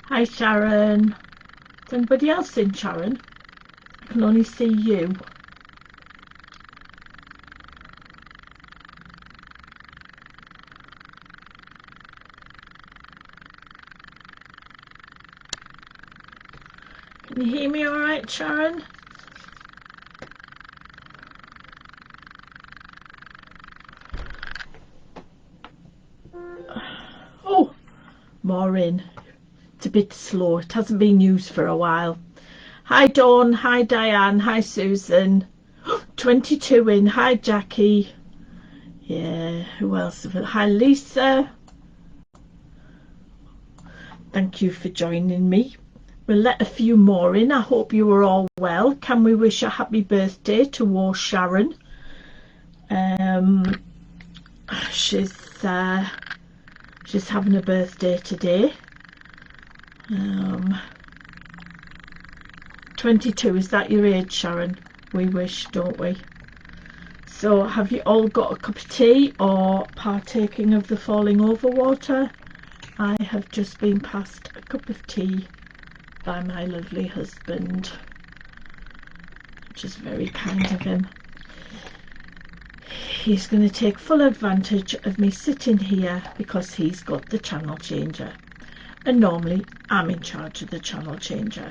Hi Sharon. Is anybody else in, Sharon? I can only see you. Can you hear me all right, Sharon? Oh, Maureen. It's a bit slow. It hasn't been used for a while. Hi Dawn. Hi Diane. Hi Susan. 22 in. Hi Jackie. Yeah, who else? Hi Lisa. Thank you for joining me. We'll let a few more in. I hope you are all well. Can we wish a happy birthday to Sharon? She's having a birthday today. 22, is that your age, Sharon? We wish, don't we? So have you all got a cup of tea or partaking of the falling over water? I have just been passed a cup of tea by my lovely husband, which is very kind of him. He's going to take full advantage of me sitting here because he's got the channel changer, and normally I'm in charge of the channel changer.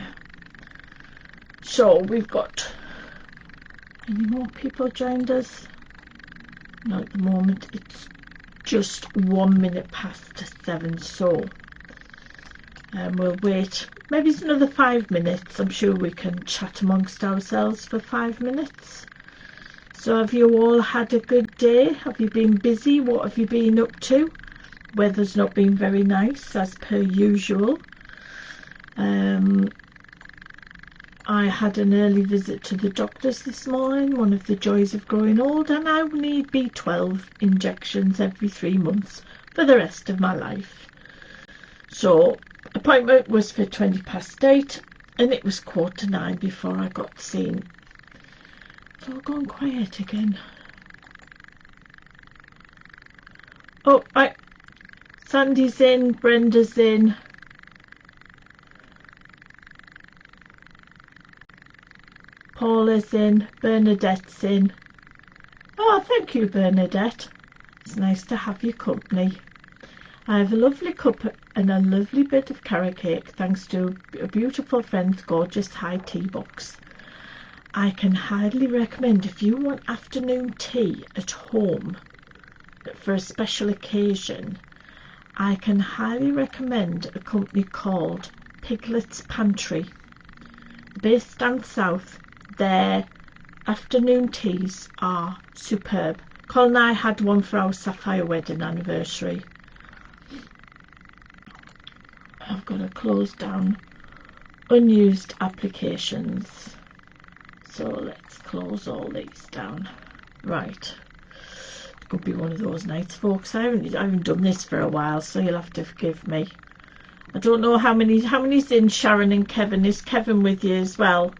So we've got any more people joined us? No, at the moment it's just 1 minute past 7, so we'll wait. Maybe it's another 5 minutes. I'm sure we can chat amongst ourselves for 5 minutes. So have you all had a good day? Have you been busy? What have you been up to? Weather's not been very nice as per usual. I had an early visit to the doctors this morning, one of the joys of growing old, and I need B12 injections every 3 months for the rest of my life. So appointment was for 20 past 8 and it was 8:45 before I got seen. It's all gone quiet again. Oh, right. Sandy's in, Brenda's in. Paula's in, Bernadette's in. Oh, thank you, Bernadette. It's nice to have your company. I have a lovely cup and a lovely bit of carrot cake thanks to a beautiful friend's gorgeous high tea box. I can highly recommend, if you want afternoon tea at home for a special occasion, I can highly recommend a company called Piglet's Pantry. Based down south, their afternoon teas are superb. Colin and I had one for our Sapphire wedding anniversary. I've got to close down unused applications. So let's close all these down. Right. It could be one of those nights, folks. I haven't done this for a while, so you'll have to forgive me. I don't know how many's in, Sharon and Kevin. Is Kevin with you as well?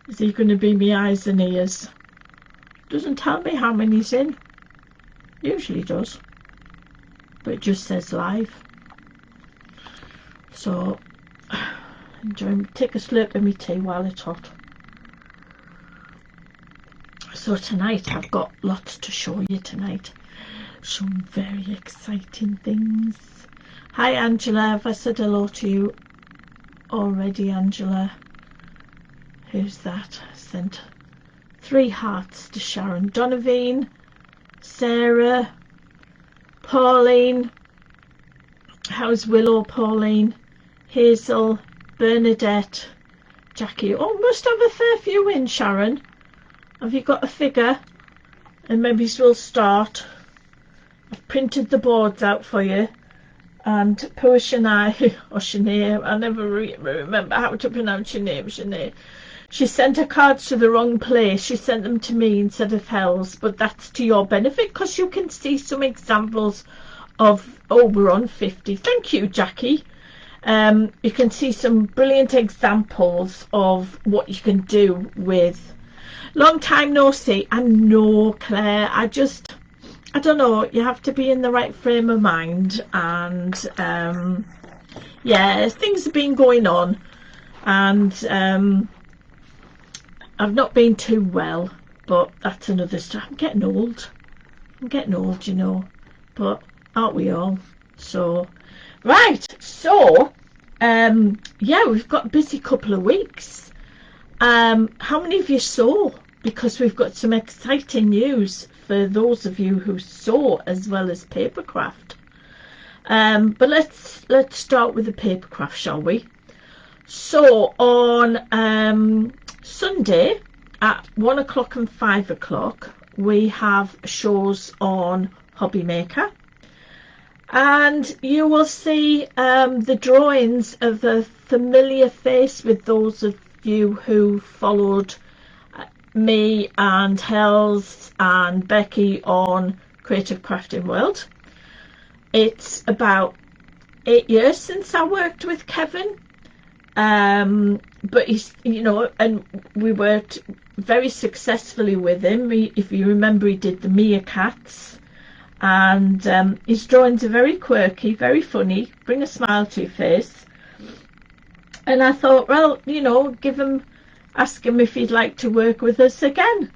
Is he going to be my eyes and ears? Doesn't tell me how many's in. Usually does. But it just says live. So, take a slurp of my tea while it's hot. So tonight I've got lots to show you tonight. Some very exciting things. Hi Angela, have I said hello to you already, Angela? Who's that? I sent 3 hearts to Sharon. Donovan, Sarah, Pauline. How's Willow, Pauline? Hazel, Bernadette, Jackie. Oh, must have a fair few in, Sharon. Have you got a figure? And maybe we'll start. I've printed the boards out for you. And poor Shanae, or Shanae, I never remember how to pronounce your name, Shanae. She sent her cards to the wrong place. She sent them to me instead of Hell's, but that's to your benefit because you can see some examples of, oh, we're on 50. Thank you, Jackie. You can see some brilliant examples of what you can do with. Long time no see. I know, Claire. I don't know. You have to be in the right frame of mind, and yeah, things have been going on, and I've not been too well, but that's another story. I'm getting old, you know, but aren't we all? So, right, so, yeah, we've got a busy couple of weeks. How many of you saw? Because we've got some exciting news for those of you who sew as well as papercraft. But let's start with the papercraft, shall we? So on Sunday at 1 o'clock and 5 o'clock we have shows on Hobby Maker, and you will see the drawings of a familiar face with those of you who followed me and Hells and Becky on Creative Crafting World. It's about 8 years since I worked with Kevin, but he's, you know, and we worked very successfully with him. If you remember, he did the meerkats, and his drawings are very quirky, very funny, bring a smile to your face. And I thought, well, you know, ask him if he'd like to work with us again.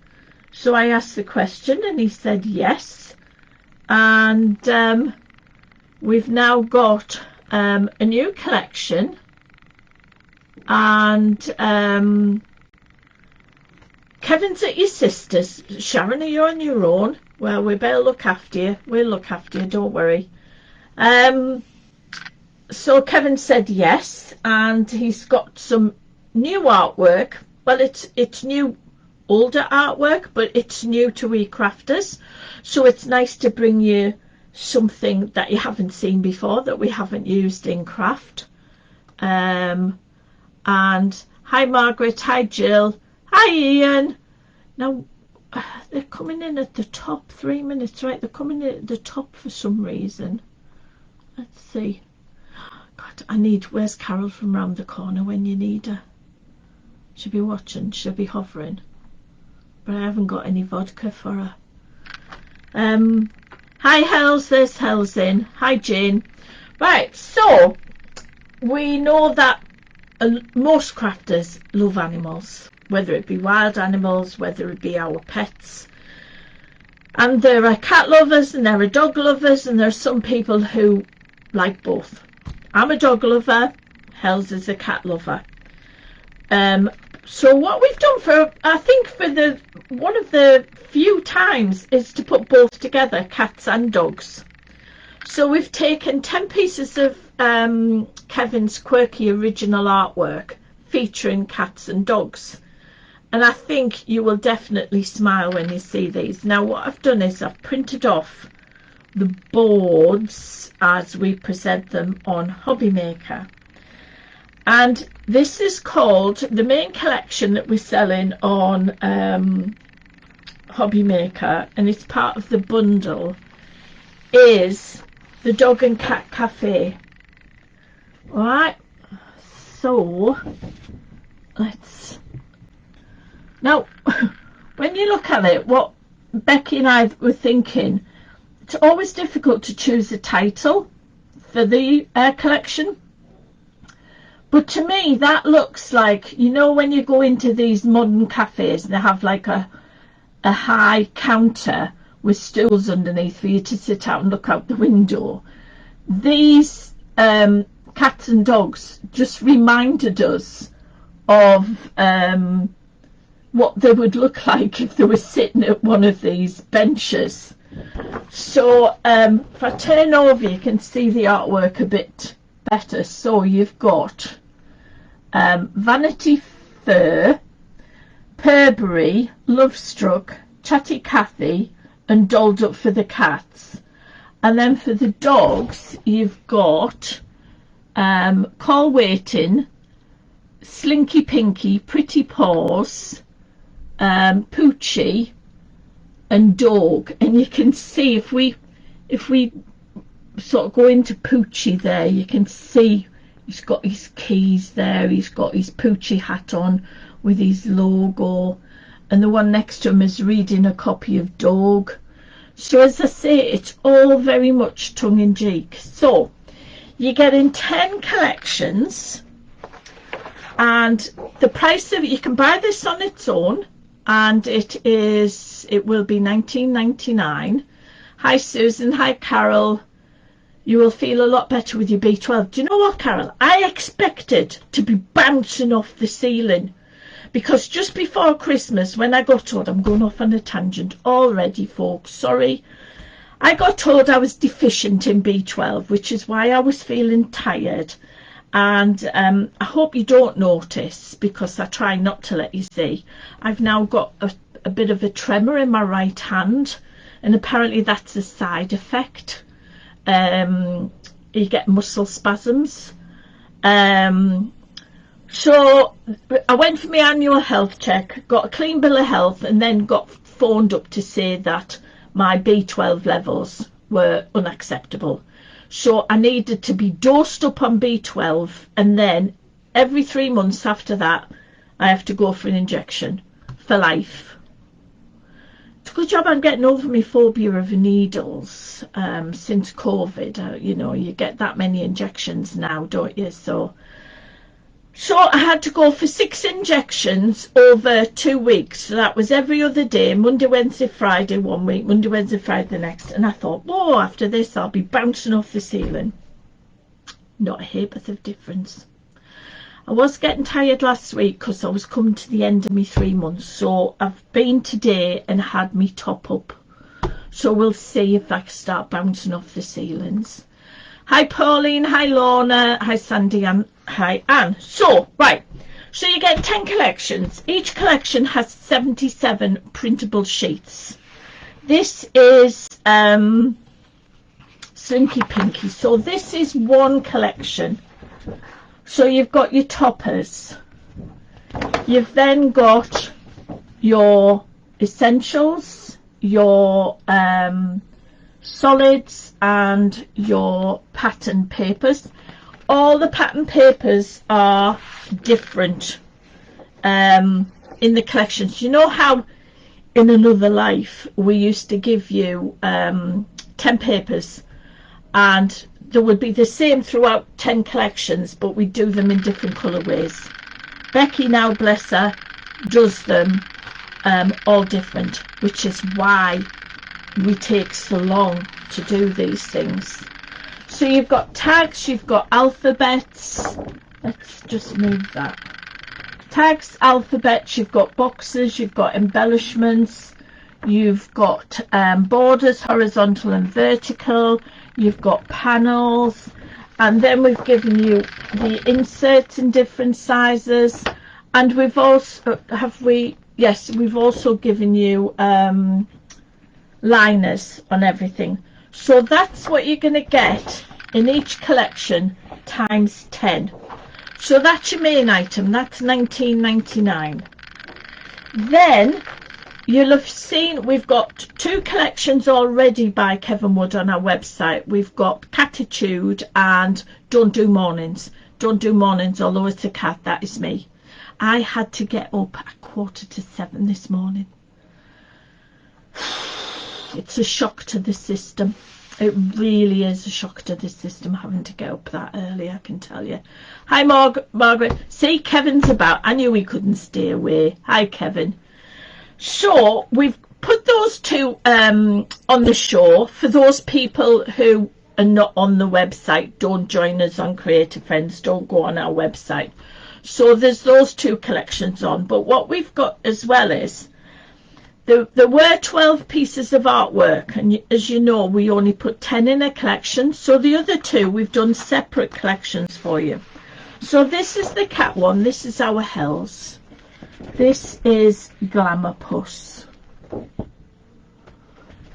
So I asked the question and he said yes, and we've now got a new collection, and Kevin's at your sister's. Sharon, are you on your own? Well, we better look after you. We'll look after you, don't worry. So Kevin said yes, and he's got some new artwork. Well, it's new, older artwork, but it's new to we crafters, so it's nice to bring you something that you haven't seen before, that we haven't used in craft. And hi Margaret, hi Jill, hi Ian. Now they're coming in at the top, 3 minutes, right? They're coming in at the top for some reason. Let's see. God, where's Carol from round the corner when you need her? She'll be watching, she'll be hovering, but I haven't got any vodka for her. Hi Hells, there's Hells in. Hi Jane. Right, so we know that most crafters love animals, whether it be wild animals, whether it be our pets. And there are cat lovers and there are dog lovers, and there are some people who like both. I'm a dog lover, Hells is a cat lover. So what we've done I think for one of the few times is to put both together, cats and dogs. So we've taken 10 pieces of Kevin's quirky original artwork featuring cats and dogs, and I think you will definitely smile when you see these. Now what I've done is I've printed off the boards as we present them on Hobby Maker, and this is called, the main collection that we're selling on Hobby Maker, and it's part of the bundle, is the Dog and Cat Cafe. Right, so now when you look at it, what Becky and I were thinking, it's always difficult to choose a title for the collection, but to me that looks like, you know, when you go into these modern cafes and they have like a high counter with stools underneath for you to sit out and look out the window. These cats and dogs just reminded us of what they would look like if they were sitting at one of these benches. So if I turn over, you can see the artwork a bit better. So you've got Vanity Fair, Purbury, Lovestruck, Chatty Cathy and Dolled Up for the cats. And then for the dogs you've got Call Waiting, Slinky Pinky, Pretty Paws, Poochie and Dog. And you can see if we sort of go into Poochie there, you can see he's got his keys there, he's got his Poochie hat on with his logo, and the one next to him is reading a copy of Dog. So as I say, it's all very much tongue-in-cheek. So you're getting 10 collections, and the price of it, you can buy this on its own, and it will be $19.99. Hi Susan, hi Carol. You will feel a lot better with your B12. Do you know what, Carol? I expected to be bouncing off the ceiling, because just before Christmas, when I got told, I'm going off on a tangent already, folks, sorry. I got told I was deficient in B12, which is why I was feeling tired. And I hope you don't notice, because I try not to let you see. I've now got a bit of a tremor in my right hand, and apparently that's a side effect. You get muscle spasms. So I went for my annual health check, got a clean bill of health, and then got phoned up to say that my B12 levels were unacceptable. So I needed to be dosed up on B12, and then every 3 months after that I have to go for an injection for life. It's a good job I'm getting over my phobia of needles since COVID. You know, you get that many injections now, don't you? So I had to go for 6 injections over 2 weeks. So that was every other day, Monday, Wednesday, Friday 1 week, Monday, Wednesday, Friday the next. And I thought, whoa, after this I'll be bouncing off the ceiling. Not a ha'porth of difference. I was getting tired last week because I was coming to the end of my 3 months. So I've been today and had me top up. So we'll see if I can start bouncing off the ceilings. Hi Pauline, hi Lorna, hi Sandy, and hi Anne. So, right, so you get 10 collections. Each collection has 77 printable sheets. This is Slinky Pinky. So this is one collection. So you've got your toppers. You've then got your essentials, your solids, and your pattern papers. All the pattern papers are different in the collections. You know how in another life we used to give you 10 papers, and they would be the same throughout 10 collections, but we do them in different colourways. Becky now, bless her, does them all different, which is why we take so long to do these things. So you've got tags, you've got alphabets. Let's just move that. Tags, alphabets, you've got boxes, you've got embellishments, you've got borders, horizontal and vertical, you've got panels, and then we've given you the inserts in different sizes, and we've also, we've also given you liners on everything. So that's what you're going to get in each collection times 10. So that's your main item. That's $19.99. Then you'll have seen we've got 2 collections already by Kevin Wood on our website. We've got Catitude and Don't Do Mornings. Don't Do Mornings, although it's a cat, that is me. I had to get up at 6:45 this morning. It's a shock to the system. It really is a shock to the system having to get up that early, I can tell you. Hi Margaret. See, Kevin's about. I knew he couldn't stay away. Hi Kevin. So we've put those 2 on the show. For those people who are not on the website, don't join us on Creative Friends, don't go on our website. So there's those 2 collections on. But what we've got as well is there were 12 pieces of artwork, and as you know, we only put 10 in a collection. So the other 2 we've done separate collections for you. So this is the cat one. This is our Hells. This is Glamour Puss.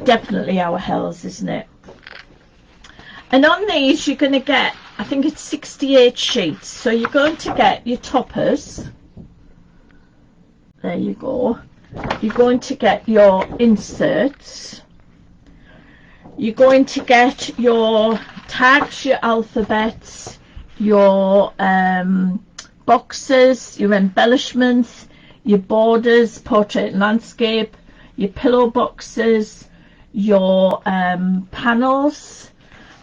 Definitely our Hells, isn't it? And on these you're going to get I think it's 68 sheets. So you're going to get your toppers. There you go. You're going to get your inserts. You're going to get your tags, your alphabets, your boxes, your embellishments, your borders, portrait and landscape, your pillow boxes, your panels.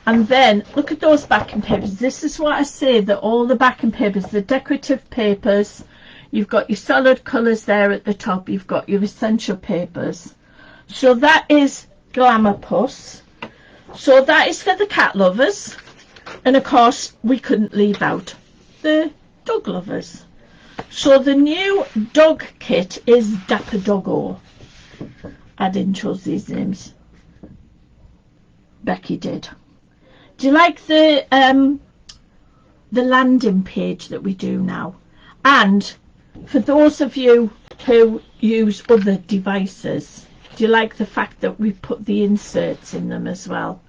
And then look at those backing papers. This is what I say, that all the backing papers, the decorative papers, you've got your solid colours there at the top, you've got your essential papers. So that is Glamour Puss. So that is for the cat lovers. And of course, we couldn't leave out the dog lovers. So the new dog kit is Dapper Doggo. I didn't choose these names. Becky did. Do you like the landing page that we do now? And for those of you who use other devices, do you like the fact that we put the inserts in them as well?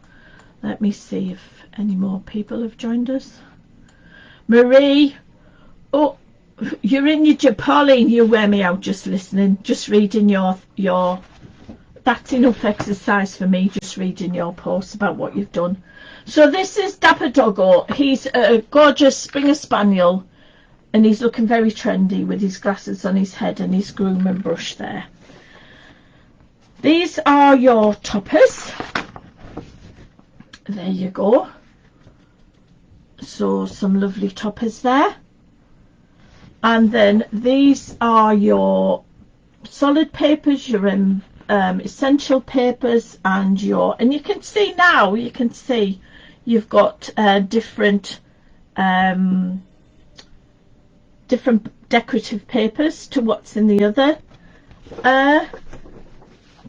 Let me see if any more people have joined us. Marie, oh, you're in your Pauline, you wear me out just listening, just reading your that's enough exercise for me, just reading your posts about what you've done. So this is Dapper Doggo. He's a gorgeous Springer Spaniel, and he's looking very trendy with his glasses on his head and his grooming brush there. These are your toppers. There you go. So some lovely toppers there. And then these are your solid papers, your essential papers, and you can see now, you can see you've got different decorative papers to what's in the other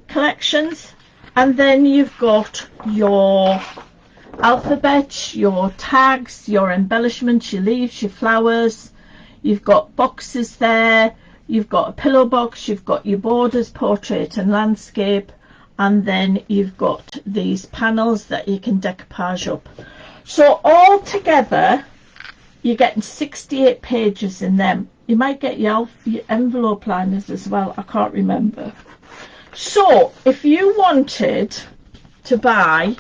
collections. And then you've got your alphabet, your tags, your embellishments, your leaves, your flowers. You've got boxes there. You've got a pillow box. You've got your borders, portrait and landscape. And then you've got these panels that you can decoupage up. So all together, you're getting 68 pages in them. You might get your envelope liners as well. I can't remember. So if you wanted to buy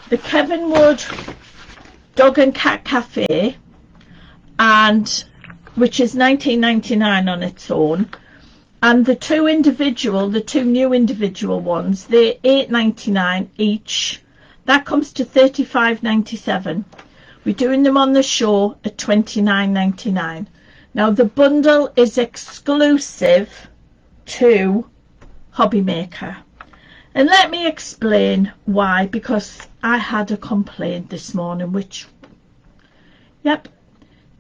the Kevin Wood Dog and Cat Cafe, and which is $19.99 on its own, and the two new individual ones, they're $8.99 each. That comes to $35.97. We're doing them on the show at $29.99. Now the bundle is exclusive to Hobby Maker, and let me explain why, because I had a complaint this morning which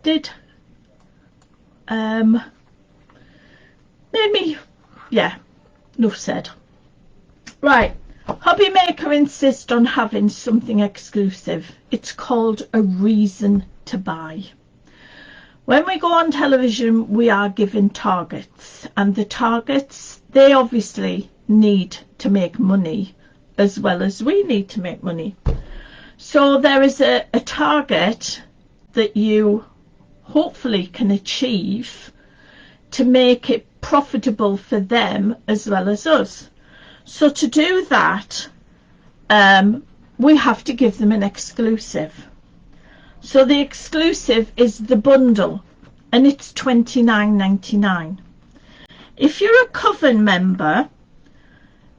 did made me enough said. Right, Hobby Maker insist on having something exclusive. It's called a reason to buy. When we go on television, we are given targets, and the targets, they obviously need to make money as well as we need to make money. So there is a target that you hopefully can achieve to make it profitable for them as well as us. So to do that, we have to give them an exclusive. So the exclusive is the bundle, and it's $29.99. If you're a Coven member,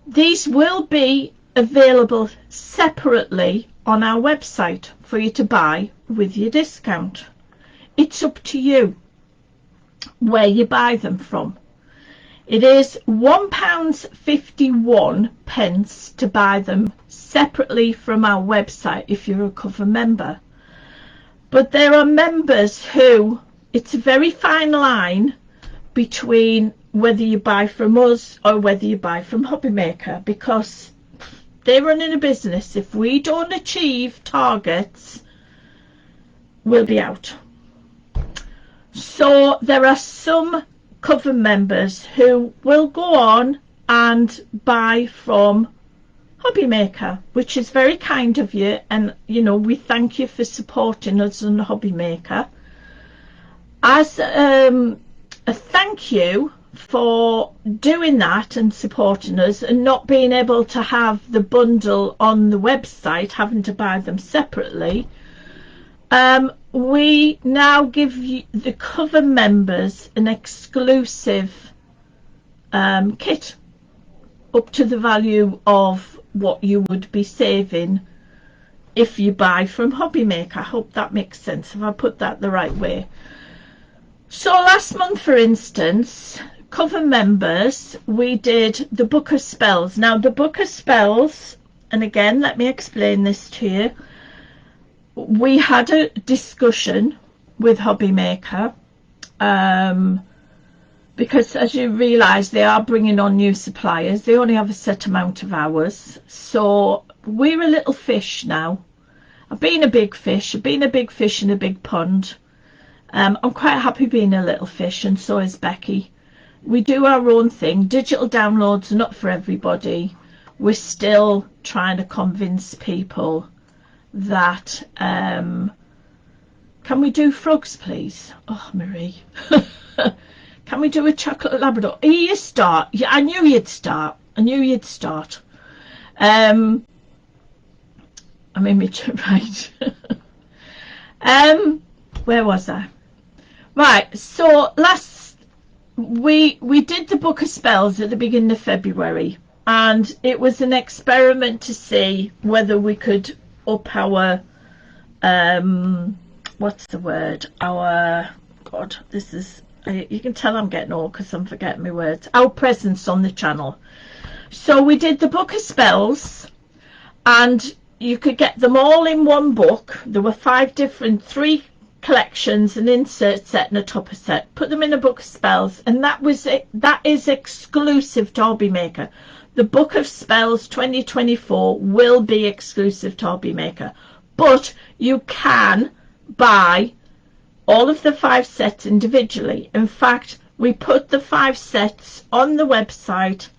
these will be available separately on our website for you to buy with your discount. It's up to you where you buy them from. It is £1.51 to buy them separately from our website if you're a Coven member. But there are members who, it's a very fine line between whether you buy from us or whether you buy from Hobby Maker, because they're running a business. If we don't achieve targets, we'll be out. So there are some Coven members who will go on and buy from Hobby Maker, which is very kind of you, and you know, we thank you for supporting us on Hobby Maker. As a thank you for doing that and supporting us, and not being able to have the bundle on the website, having to buy them separately, we now give you, the cover members, an exclusive kit up to the value of what you would be saving if you buy from Hobby Maker. I hope that makes sense, if I put that the right way. So last month, for instance, cover members, we did the Book of Spells. Now the Book of Spells, and again, let me explain this to you. We had a discussion with Hobby Maker, because as you realise, they are bringing on new suppliers. They only have a set amount of hours, so we're a little fish now. I've been a big fish. I've been a big fish in a big pond. I'm quite happy being a little fish, and so is Becky. We do our own thing. Digital downloads are not for everybody. We're still trying to convince people that can we do frogs, please? Oh, Marie. Can we do a chocolate Labrador? Here you start. Yeah, I knew you'd start. I knew you'd start. I'm in my right. Where was I? Right, so we did the Book of Spells at the beginning of February, and it was an experiment to see whether we could up our what's the word, our, God, this is, you can tell I'm getting old because I'm forgetting my words, our presence on the channel. So we did the Book of Spells, and you could get them all in one book. There were 5 different, 3 collections, an insert set and a topper set. Put them in a Book of Spells, and that was it. That is exclusive to Hobby Maker. The Book of Spells 2024 will be exclusive to Hobby Maker, but you can buy all of the 5 sets individually. In fact, we put the 5 sets on the website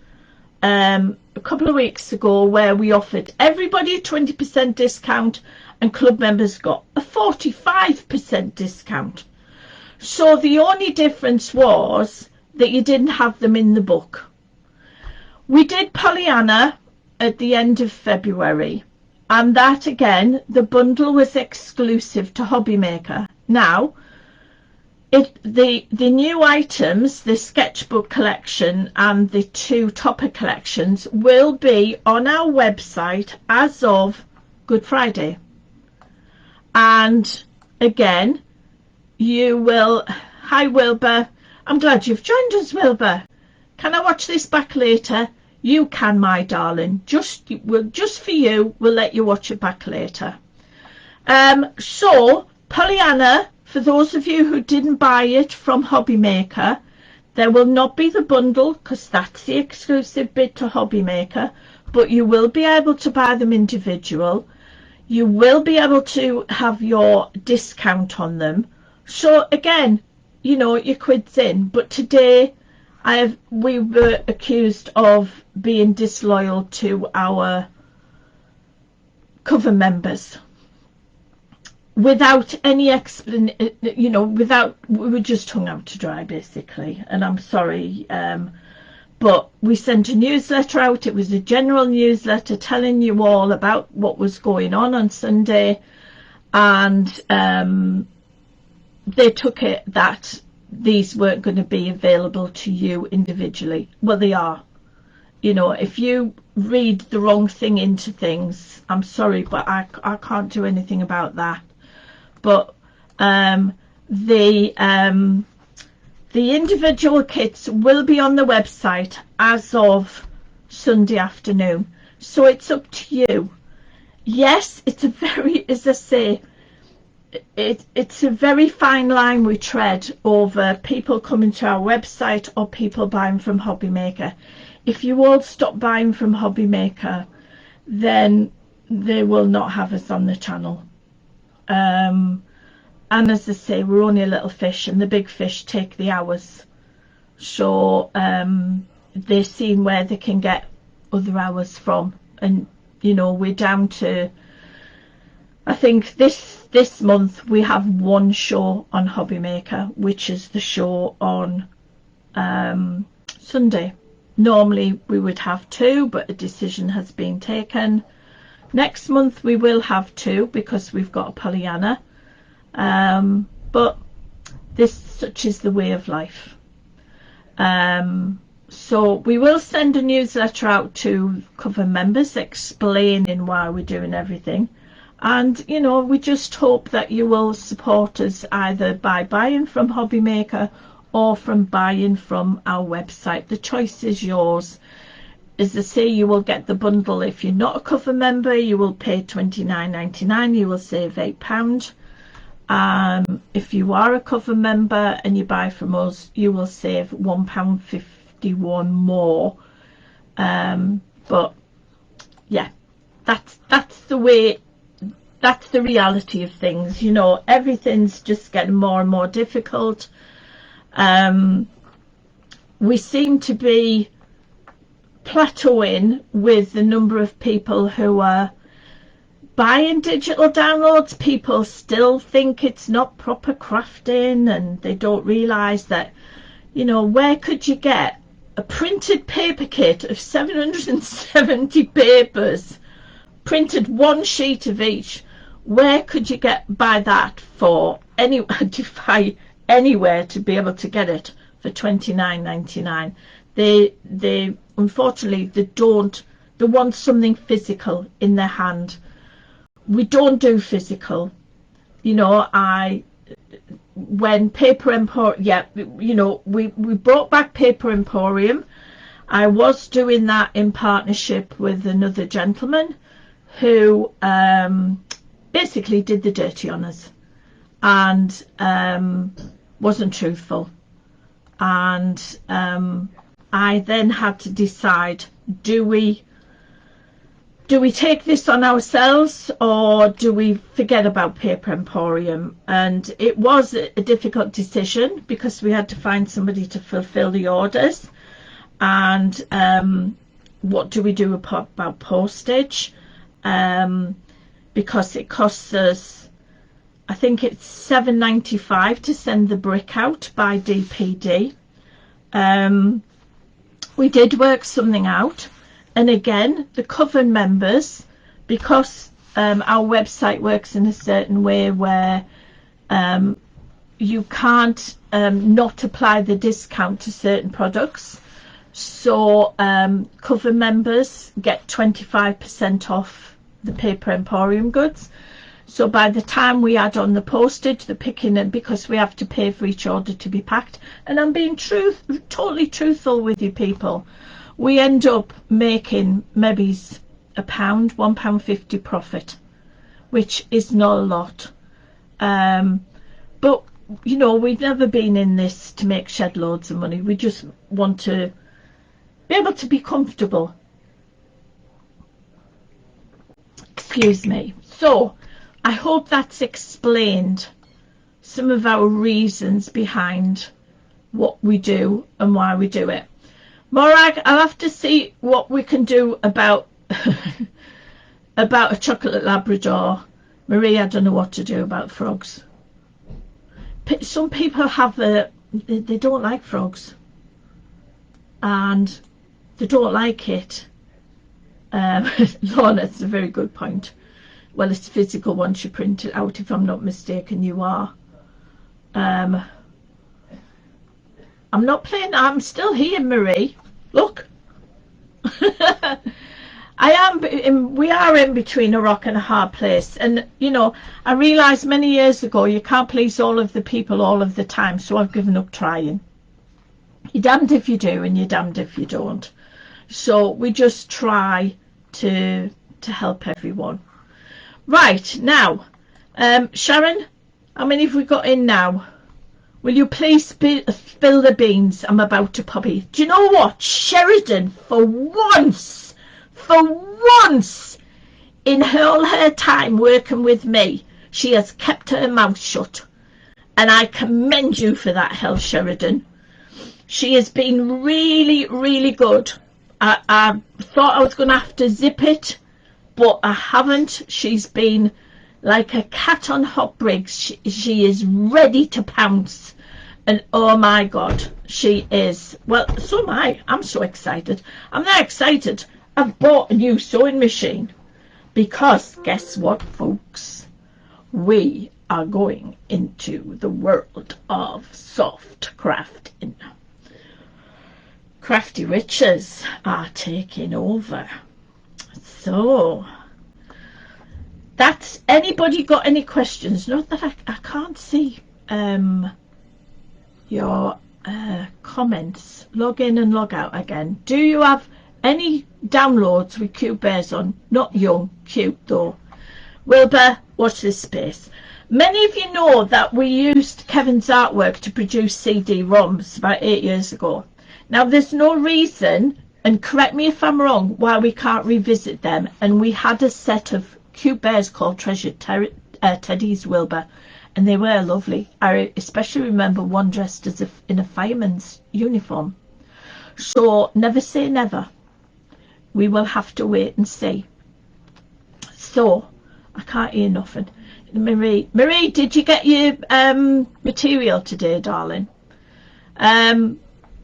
a couple of weeks ago, where we offered everybody a 20% discount, and club members got a 45% discount. So the only difference was that you didn't have them in the book. We did Pollyanna at the end of February, and that again, the bundle was exclusive to Hobby Maker. Now the new items, the sketchbook collection and the 2 topper collections, will be on our website as of Good Friday. And again, you will, hi Wilbur, I'm glad you've joined us, Wilbur. Can I watch this back later? You can, my darling. Just for you, we'll let you watch it back later. So Pollyanna, for those of you who didn't buy it from Hobby Maker, there will not be the bundle, because that's the exclusive bit to Hobby Maker, but you will be able to buy them individual. You will be able to have your discount on them. So again, you know, your quid's in. But today we were accused of being disloyal to our cover members without any explanation, you know, we were just hung out to dry basically. And I'm sorry, but we sent a newsletter out. It was a general newsletter telling you all about what was going on Sunday, and they took it that these weren't going to be available to you individually. Well, they are. You know, if you read the wrong thing into things, I'm sorry, but I can't do anything about that. But the individual kits will be on the website as of Sunday afternoon, so it's up to you. Yes, it's a very, as I say, it's a very fine line we tread over people coming to our website or people buying from Hobby Maker. If you all stop buying from Hobby Maker, then they will not have us on the channel. And as I say, we're only a little fish, and the big fish take the hours. So they're seeing where they can get other hours from, and you know, we're down to, I think this month we have one show on Hobby Maker, which is the show on Sunday. Normally we would have two, but a decision has been taken. Next month we will have two because we've got a Pollyanna, but such is the way of life. So we will send a newsletter out to cover members explaining why we're doing everything, and you know, we just hope that you will support us either by buying from Hobby Maker or from buying from our website. The choice is yours. As I say, you will get the bundle. If you're not a cover member, you will pay £29.99. You will save £8. If you are a cover member and you buy from us, you will save £1.51 more. But yeah, that's the way. That's the reality of things. You know, everything's just getting more and more difficult. We seem to be plateauing with the number of people who are buying digital downloads. People still think it's not proper crafting, and they don't realize that, you know, where could you get a printed paper kit of 770 papers, printed one sheet of each? Where could you buy that for? Defy anywhere to be able to get it for £29.99. They unfortunately they want something physical in their hand. We don't do physical. You know, when Paper Emporium, yeah, you know, we brought back Paper Emporium. I was doing that in partnership with another gentleman who basically did the dirty on us and wasn't truthful. And I then had to decide, do we take this on ourselves, or do we forget about Paper Emporium? And it was a difficult decision because we had to find somebody to fulfill the orders. And what do we do about postage? Because it costs us, I think it's £7.95 to send the brick out by DPD. We did work something out, and again, the cover members, because our website works in a certain way where you can't not apply the discount to certain products, so cover members get 25% off the Paper Emporium goods. So by the time we add on the postage, the picking, and because we have to pay for each order to be packed, and I'm being totally truthful with you people, we end up making maybe £1.50 profit, which is not a lot. But you know, we've never been in this to make shed loads of money. We just want to be able to be comfortable. Excuse me. So I hope that's explained some of our reasons behind what we do and why we do it. Morag, I'll have to see what we can do about about a chocolate Labrador. Marie, I don't know what to do about frogs. Some people have they don't like frogs, and they don't like it. Lorna, it's a very good point. Well, it's physical once you print it out, if I'm not mistaken. You are. I'm not playing. I'm still here, Marie. Look. We are in between a rock and a hard place. And, you know, I realised many years ago you can't please all of the people all of the time, so I've given up trying. You're damned if you do and you're damned if you don't. So we just try to help everyone. Right, now, Sharon, how many have we got in now? Will you please spill the beans? I'm about to poppy. Do you know what? Sheridan, for once in all her time working with me, she has kept her mouth shut. And I commend you for that, Sheridan. She has been really, really good I thought I was going to have to zip it, but I haven't. She's been like a cat on hot bricks. She is ready to pounce. And oh my God, she is. Well, so am I. I'm so excited. I'm that excited. I've bought a new sewing machine. Because guess what, folks? We are going into the world of soft crafting. Crafty Witches are taking over. So, that's, anybody got any questions? Not that I can't see your comments. Log in and log out again. Do you have any downloads with cute bears on? Not young, cute though. Wilbur, watch this space. Many of you know that we used Kevin's artwork to produce CD-ROMs about 8 years ago. Now there's no reason, and correct me if I'm wrong, why we can't revisit them. And we had a set of cute bears called Treasured Teddies, Wilbur, and they were lovely. I especially remember one dressed as in a fireman's uniform. So never say never. We will have to wait and see. So I can't hear nothing. Marie, did you get your material today, darling?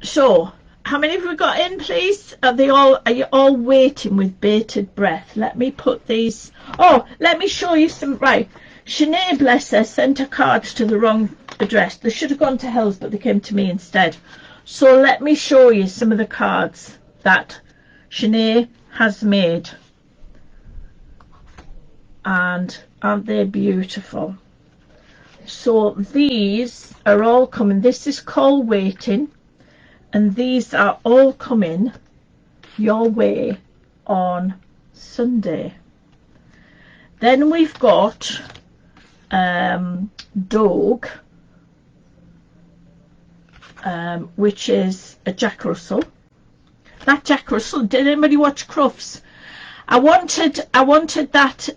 So how many have we got in, please? Are you all waiting with bated breath? Let me put these. Oh, let me show you some. Right, Sinead, bless her, sent her cards to the wrong address. They should have gone to Hell's, but they came to me instead. So let me show you some of the cards that Sinead has made. And aren't they beautiful? So these are all coming. This is call waiting, and these are all coming your way on Sunday. Then we've got Dog, which is a Jack Russell. That Jack Russell, did anybody watch Crufts? I wanted that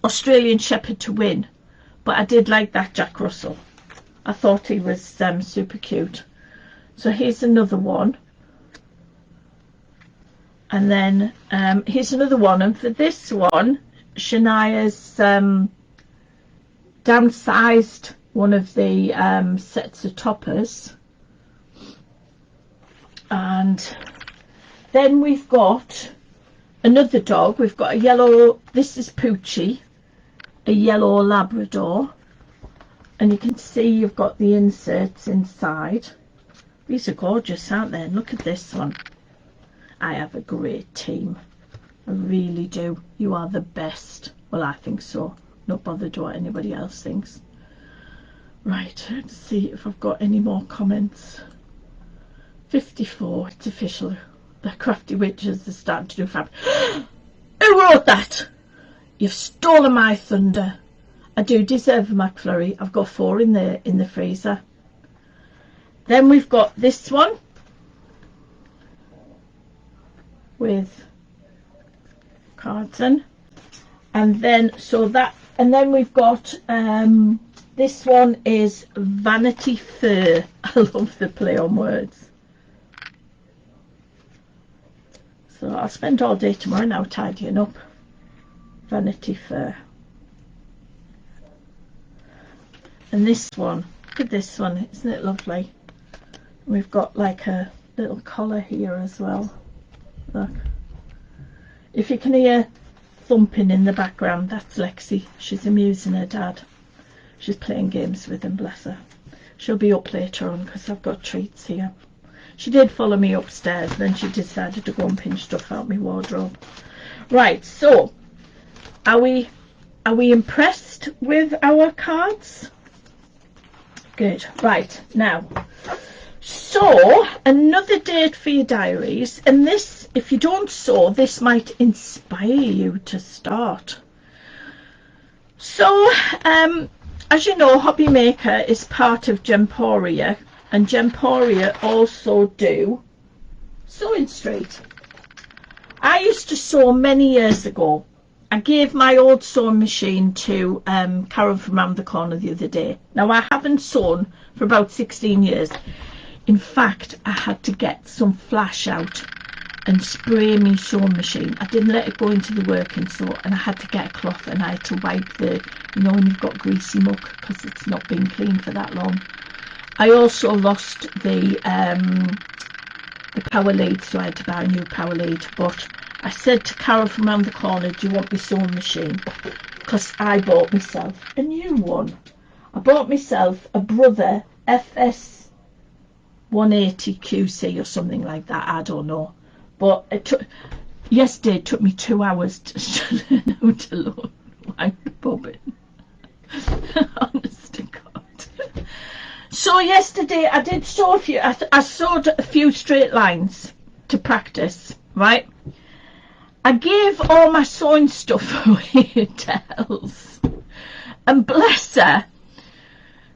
Australian Shepherd to win, but I did like that Jack Russell. I thought he was super cute. So here's another one. And then here's another one. And for this one, Shania's downsized one of the sets of toppers. And then we've got another dog. We've got a yellow, this is Poochie, a yellow Labrador. And you can see you've got the inserts inside. These are gorgeous, aren't they? And look at this one. I have a great team. I really do. You are the best. Well, I think so. Not bothered what anybody else thinks. Right, let's see if I've got any more comments. 54, it's official. The Crafty Witches are starting to do fab. Who wrote that? You've stolen my thunder. I do deserve a McFlurry. I've got 4 in the freezer. Then we've got this one with cards in, and then then we've got this one is Vanity Fair. I love the play on words. So I'll spend all day tomorrow now tidying up. Vanity Fair. And this one, look at this one, isn't it lovely? We've got like a little collar here as well. Look. If you can hear thumping in the background, that's Lexi. She's amusing her dad. She's playing games with him, bless her. She'll be up later on because I've got treats here. She did follow me upstairs, then she decided to go and pinch stuff out my wardrobe. Right, so are we impressed with our cards? Good. Right, now, so another date for your diaries, and this, if you don't sew, this might inspire you to start. So as you know, Hobby Maker is part of Gemporia, and Gemporia also do Sewing Street. I used to sew many years ago. I gave my old sewing machine to Carol from round the corner the other day. Now I haven't sewn for about 16 years. In fact, I had to get some flash out and spray me sewing machine. I didn't let it go into the working sew, and I had to get a cloth and I had to wipe the, you know, when you've got greasy muck because it's not been cleaned for that long. I also lost the power lead, so I had to buy a new power lead. But I said to Carol from around the corner, do you want my sewing machine? Because I bought myself a new one. I bought myself a Brother FS 180 QC or something like that, I don't know. But yesterday it took me 2 hours to learn how to load wank bobbin. Honest to God. So yesterday I did sew a few, I sewed a few straight lines to practice, right? I gave all my sewing stuff away to Els, and bless her,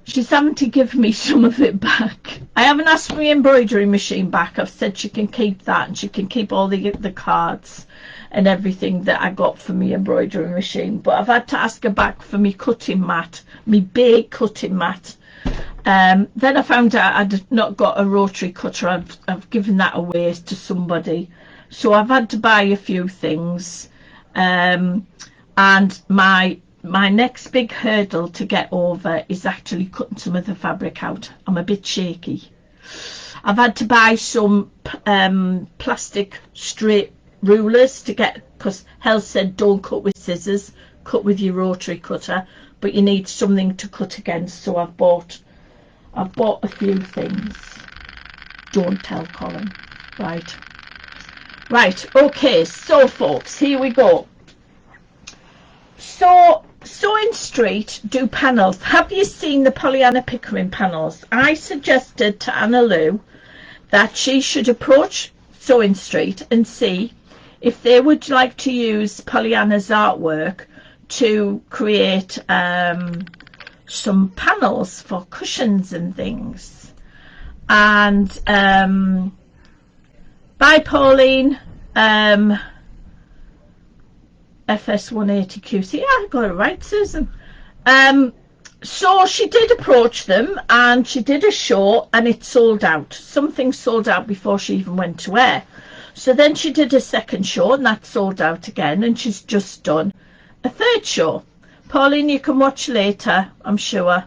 she's having to give me some of it back. I haven't asked for my embroidery machine back. I've said she can keep that, and she can keep all the cards and everything that I got for my embroidery machine. But I've had to ask her back for me cutting mat, me big cutting mat. Then I found out I'd not got a rotary cutter. I've given that away to somebody. So I've had to buy a few things. And my next big hurdle to get over is actually cutting some of the fabric out. I'm a bit shaky. I've had to buy some plastic straight rulers to get, because Hel said don't cut with scissors, cut with your rotary cutter, but you need something to cut against. So I've bought a few things. Don't tell Colin. Right, okay, so folks, here we go. So Sewing Street do panels. Have you seen the Pollyanna Pickering panels? I suggested to Anna Lou that she should approach Sewing Street and see if they would like to use Pollyanna's artwork to create some panels for cushions and things. And bye Pauline. FS 180 QC. Yeah, I got it right, Susan. So she did approach them and she did a show and it sold out. Something sold out before she even went to air. So then she did a second show and that sold out again, and she's just done a third show. Pauline, you can watch later, I'm sure.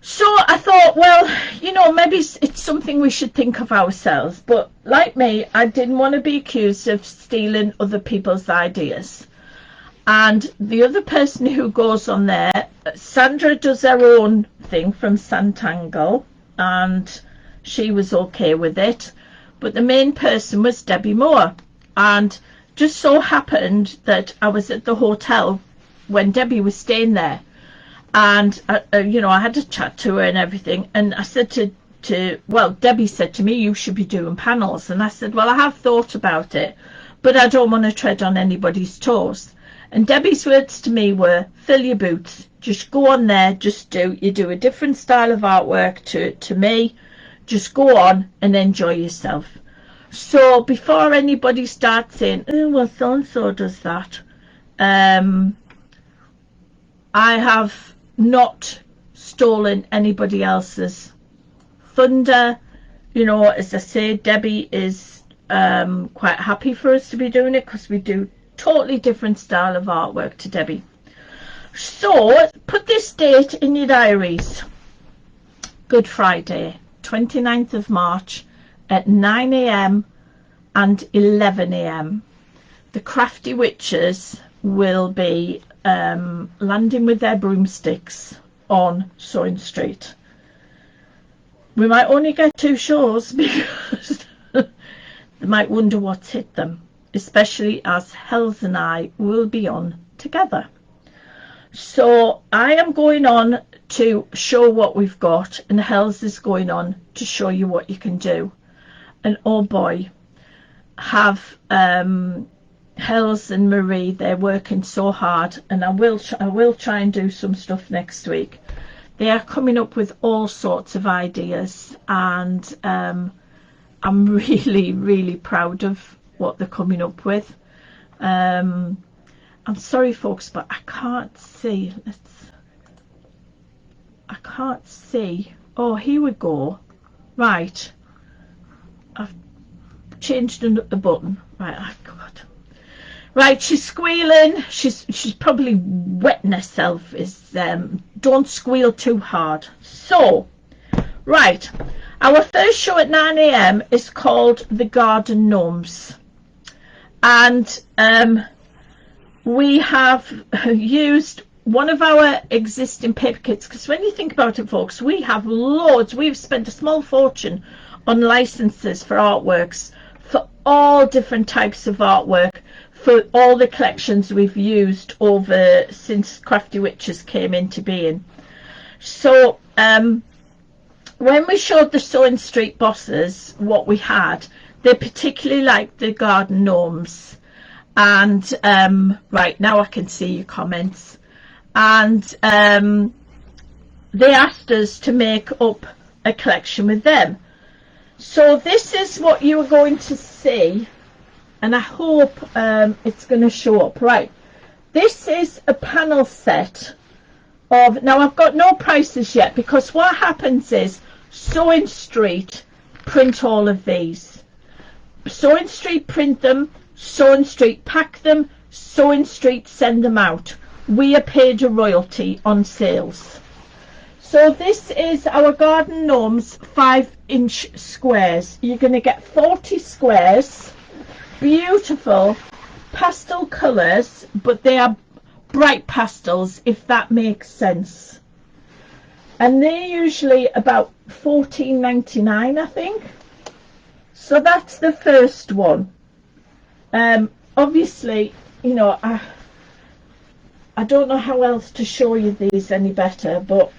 So I thought, well, you know, maybe it's something we should think of ourselves. But like me, I didn't want to be accused of stealing other people's ideas. And the other person who goes on there, Sandra does her own thing from Santangle, and she was okay with it. But the main person was Debbie Moore. And just so happened that I was at the hotel when Debbie was staying there. And, you know, I had a chat to her and everything. And I said well, Debbie said to me, you should be doing panels. And I said, well, I have thought about it, but I don't want to tread on anybody's toes. And Debbie's words to me were, fill your boots. Just go on there. You do a different style of artwork to me. Just go on and enjoy yourself. So before anybody starts saying, oh, well, so-and-so does that, I have not stolen anybody else's thunder. You know, as I say, Debbie is quite happy for us to be doing it because we do totally different style of artwork to Debbie. So put this date in your diaries. Good Friday, 29th of March at 9 AM and 11 AM. The Crafty Witches will be landing with their broomsticks on Sewing Street. We might only get 2 shows because they might wonder what's hit them, especially as Hells and I will be on together. So I am going on to show what we've got, and Hells is going on to show you what you can do. And oh boy, have Hells and Marie, they're working so hard, and I will try and do some stuff next week. They are coming up with all sorts of ideas, and I'm really proud of what they're coming up with. I'm sorry folks, but I can't see. I can't see. Oh, here we go. Right. I've changed a button. Right, oh God. Right, she's squealing. She's probably wetting herself. Don't squeal too hard. So, right, our first show at 9 AM is called The Garden Gnomes. And we have used one of our existing paper kits, because when you think about it, folks, we have loads. We've spent a small fortune on licenses for artworks, for all different types of artwork, for all the collections we've used over since Crafty Witches came into being. So when we showed the Sewing Street bosses what we had, they particularly liked the garden gnomes. And right, now I can see your comments. And they asked us to make up a collection with them. So this is what you are going to see, and I hope it's going to show up. Right, this is a panel set of, now I've got no prices yet, because what happens is Sewing Street print all of these. Sewing Street print them, Sewing Street pack them, Sewing Street send them out. We are paid a royalty on sales. So this is our Garden Gnomes 5-inch squares. You're going to get 40 squares, beautiful pastel colours, but they are bright pastels, if that makes sense. And they're usually about $14.99, I think. So that's the first one. Obviously, you know, I don't know how else to show you these any better, but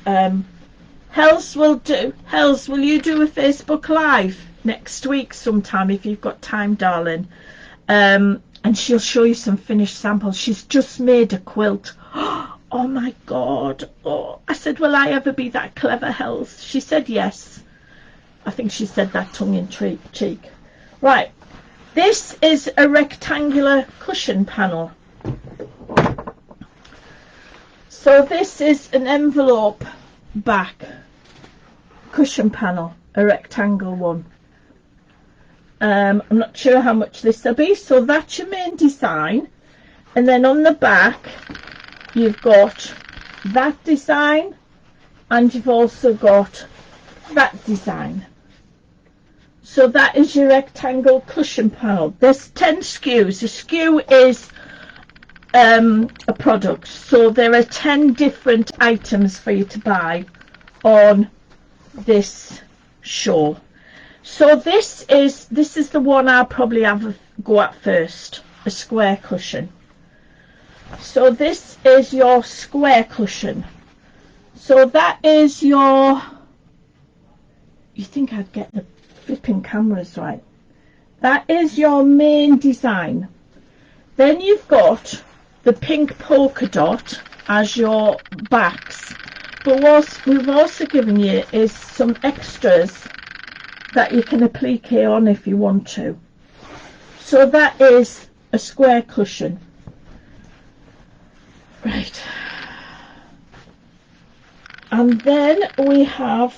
Hells, will you do a Facebook Live next week sometime if you've got time, darling? And she'll show you some finished samples. She's just made a quilt. Oh my God. Oh, I said, will I ever be that clever, Hells? She said yes. I think she said that tongue in cheek. Right, this is a rectangular cushion panel. So this is an envelope back cushion panel, a rectangle one. I'm not sure how much this will be. So that's your main design, and then on the back you've got that design, and you've also got that design. So that is your rectangle cushion panel. There's 10 SKUs. A SKU is a product, so there are 10 different items for you to buy on this show. So this is the one I'll probably have a go at first, a square cushion. So this is your square cushion. So that is your, you think I'd get the flipping cameras right. That is your main design. Then you've got the pink polka dot as your backs, but what we've also given you is some extras that you can applique on if you want to. So that is a square cushion. Right, and then we have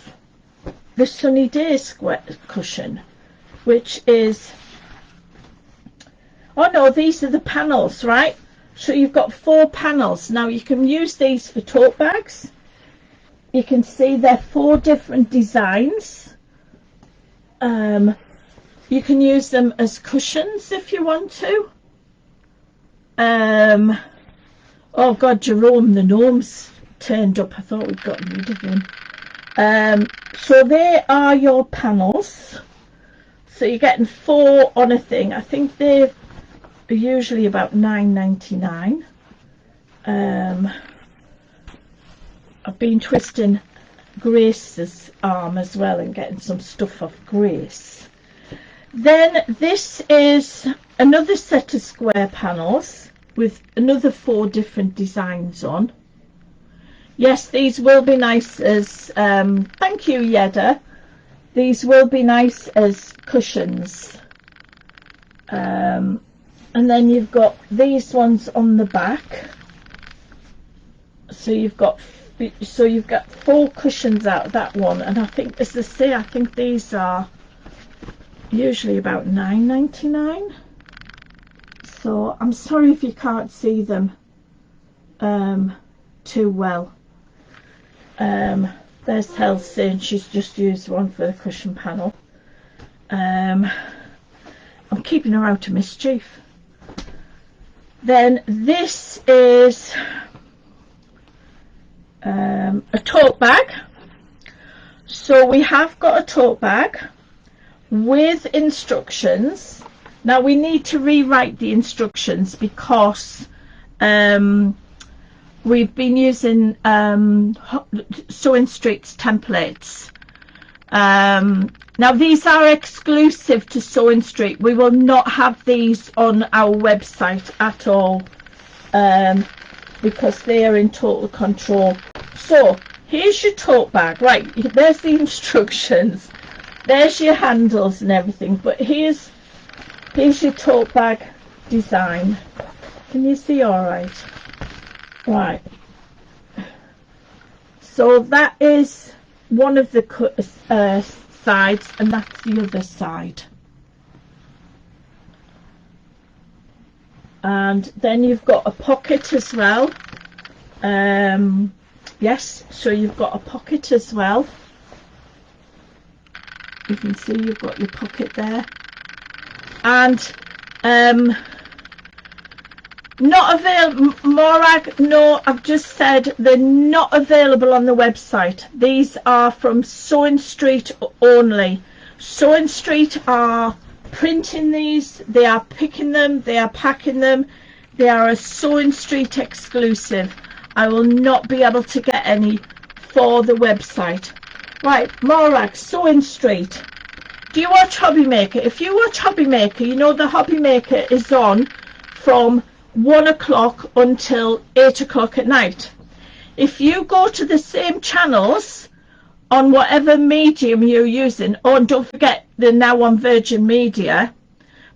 the Sunny Day square cushion, which is, oh no, these are the panels, right? So you've got 4 panels. Now you can use these for tote bags. You can see they're 4 different designs. You can use them as cushions if you want to. Oh God, Jerome the gnomes turned up. I thought we'd gotten rid of him. So they are your panels. So you're getting 4 on a thing. I think they're usually about $9.99. I've been twisting Grace's arm as well and getting some stuff off Grace. Then this is another set of square panels with another 4 different designs on. Yes, these will be nice as thank you, Yeda. These will be nice as cushions. And then you've got these ones on the back. So you've got 4 cushions out of that one, and I think, as I say, I think these are usually about £9.99. So I'm sorry if you can't see them too well. There's Elsie, and she's just used one for the cushion panel. I'm keeping her out of mischief. Then this is a tote bag. So we have got a tote bag with instructions. Now we need to rewrite the instructions because we've been using Sewing Street's templates. Now these are exclusive to Sewing Street. We will not have these on our website at all because they are in total control. So here's your tote bag. Right, there's the instructions. There's your handles and everything. But here's your tote bag design. Can you see all right? Right. So that is one of the sides, and that's the other side. And then you've got a pocket as well. Yes, so you've got a pocket as well. You can see you've got your pocket there. And not available, Morag, no, I've just said they're not available on the website. These are from Sewing Street only. Sewing Street are printing these, they are picking them, they are packing them. They are a Sewing Street exclusive. I will not be able to get any for the website. Right, Morag, Sewing Street. Do you watch Hobby Maker? If you watch Hobby Maker, you know the Hobby Maker is on from 1 o'clock until 8 o'clock at night. If you go to the same channels on whatever medium you're using, oh, and don't forget they're now on Virgin Media,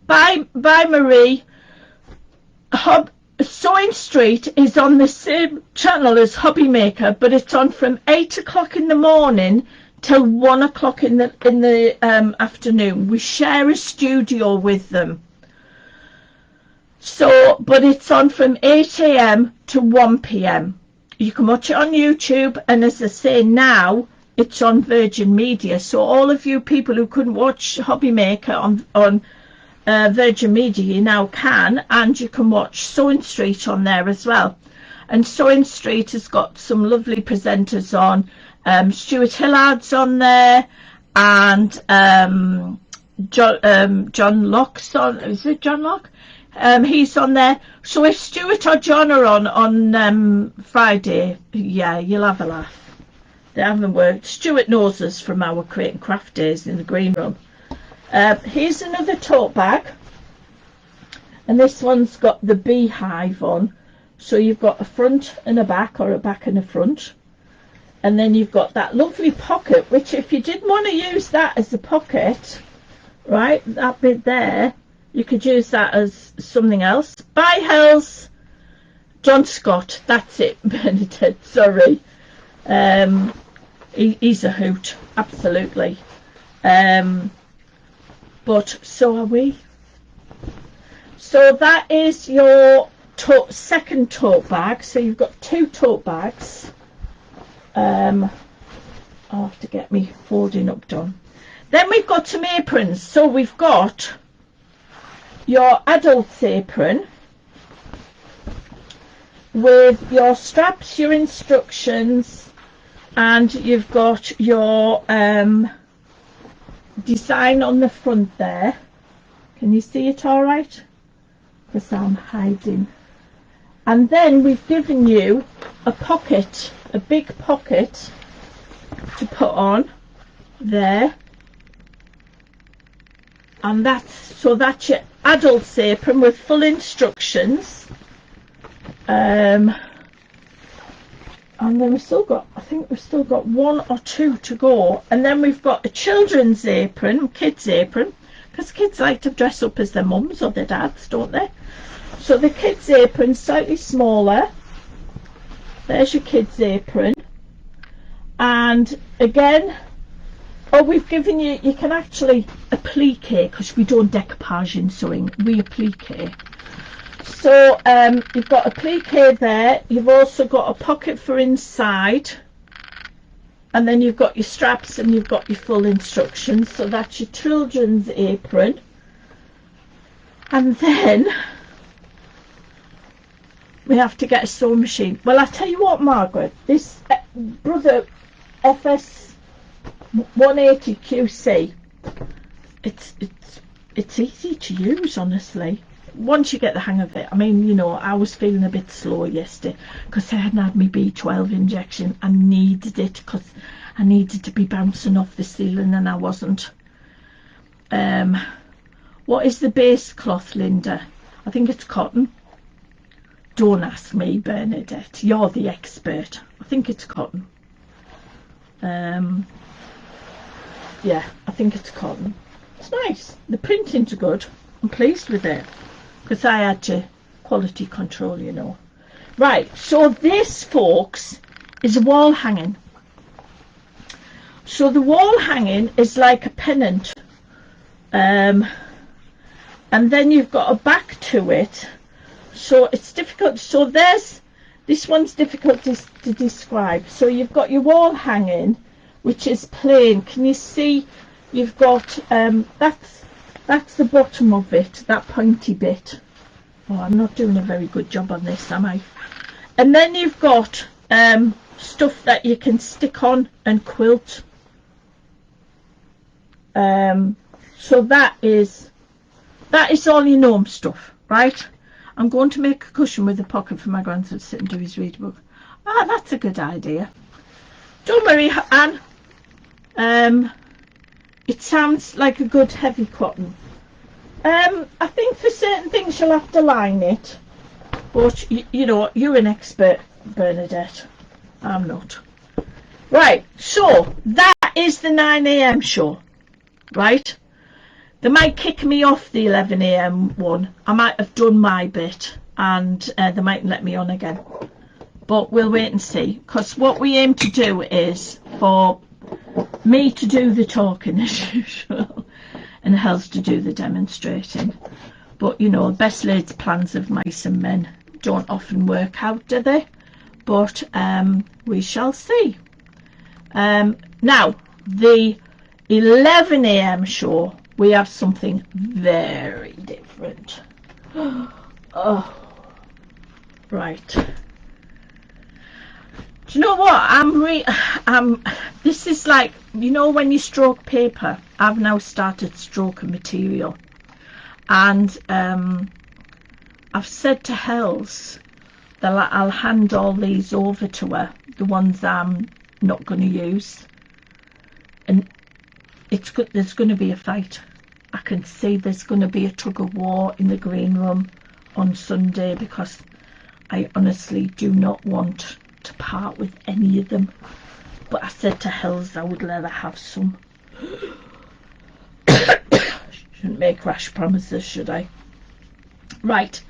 by Marie, Sewing Street is on the same channel as Hobby Maker, but it's on from 8 o'clock in the morning till 1 o'clock in the afternoon. We share a studio with them. So, but it's on from 8 a.m. to 1 p.m. You can watch it on YouTube, and as I say now, it's on Virgin Media. So all of you people who couldn't watch Hobby Maker on Virgin Media, you now can, and you can watch Sewing Street on there as well. And Sewing Street has got some lovely presenters on. Stuart Hillard's on there, and John Locke's on. Is it John Locke? He's on there. So if Stuart or John are on Friday, yeah, you'll have a laugh. They haven't worked. Stuart knows us from our Create and Craft days in the green room. Here's another tote bag, and this one's got the beehive on. So you've got a front and a back, or a back and a front, and then you've got that lovely pocket, which if you didn't want to use that as a pocket, right, that bit there, you could use that as something else. Bye, Hells. John Scott. That's it, Bernadette. Sorry. He's a hoot. Absolutely. But so are we. So that is your second tote bag. So you've got two tote bags. I'll have to get me folding up done. Then we've got some aprons. So we've got your adult's apron with your straps, your instructions, and you've got your design on the front there. Can you see it all right? Because I'm hiding. And then we've given you a pocket, a big pocket to put on there. And that's your adult's apron with full instructions. And then we've still got, I think we've still got one or two to go. And then we've got a children's apron, kids' apron, because kids like to dress up as their mums or their dads, don't they? So the kids' apron, slightly smaller. There's your kids' apron. And again, Oh, we've given you, you can actually applique, because we don't decoupage in sewing, we applique. So you've got applique there, you've also got a pocket for inside, and then you've got your straps and you've got your full instructions. So that's your children's apron. And then we have to get a sewing machine. Well, I tell you what, Margaret, this Brother FS 180 QC, it's easy to use, honestly, once you get the hang of it. I mean, you know, I was feeling a bit slow yesterday because I hadn't had my B12 injection. I needed it because I needed to be bouncing off the ceiling and I wasn't. What is the base cloth, Lynda? I think it's cotton. Don't ask me, Bernadette, you're the expert. I think it's cotton. Yeah, I think it's cotton. It's nice. The printing's good. I'm pleased with it because I had to quality control, you know. Right, so this, folks, is a wall hanging. So the wall hanging is like a pennant, and then you've got a back to it, so it's difficult. So there's, this one's difficult to describe. So you've got your wall hanging, which is plain. Can you see? You've got that's the bottom of it, that pointy bit. Oh, I'm not doing a very good job on this, am I? And then you've got stuff that you can stick on and quilt. So that is all your gnome stuff, right? I'm going to make a cushion with a pocket for my grandson to sit and do his read book. Ah, that's a good idea. Don't worry, Anne. It sounds like a good heavy cotton. I think for certain things you'll have to line it, but you know, you're an expert, Bernadette. I'm not. Right, so that is the 9 AM show, right? They might kick me off the 11 AM one. I might have done my bit and they mightn't let me on again. But we'll wait and see, because what we aim to do is for me to do the talking as usual and Hells to do the demonstrating. But you know, best laid plans of mice and men don't often work out, do they? But we shall see. Now, the 11 AM show, we have something very different. Oh, right. Do you know what? This is like, you know, when you stroke paper, I've now started stroking material. And I've said to Hells that I'll hand all these over to her, the ones I'm not going to use. And it's good, there's going to be a fight. I can see there's going to be a tug of war in the green room on Sunday, because I honestly do not want to part with any of them. But I said to Hells I would let her have some. Shouldn't make rash promises, should I? Right,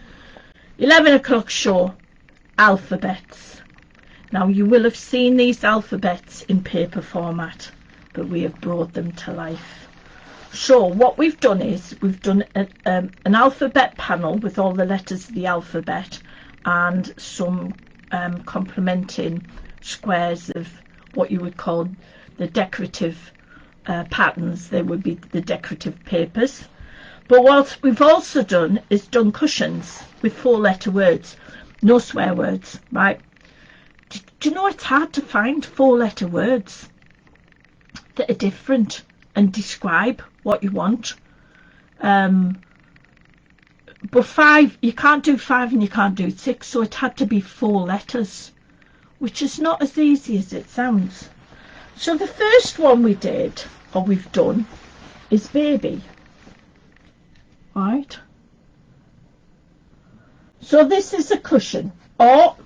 11 o'clock show, alphabets. Now you will have seen these alphabets in paper format, but we have brought them to life. So what we've done is we've done an alphabet panel with all the letters of the alphabet and some complementing squares of what you would call the decorative patterns. They would be the decorative papers. But what we've also done is done cushions with 4-letter words, no swear words, right? Do you know it's hard to find 4-letter words that are different and describe what you want? But 5, you can't do 5 and you can't do 6, so it had to be 4 letters, which is not as easy as it sounds. So the first one we did, or we've done, is baby. Right? So this is a cushion, or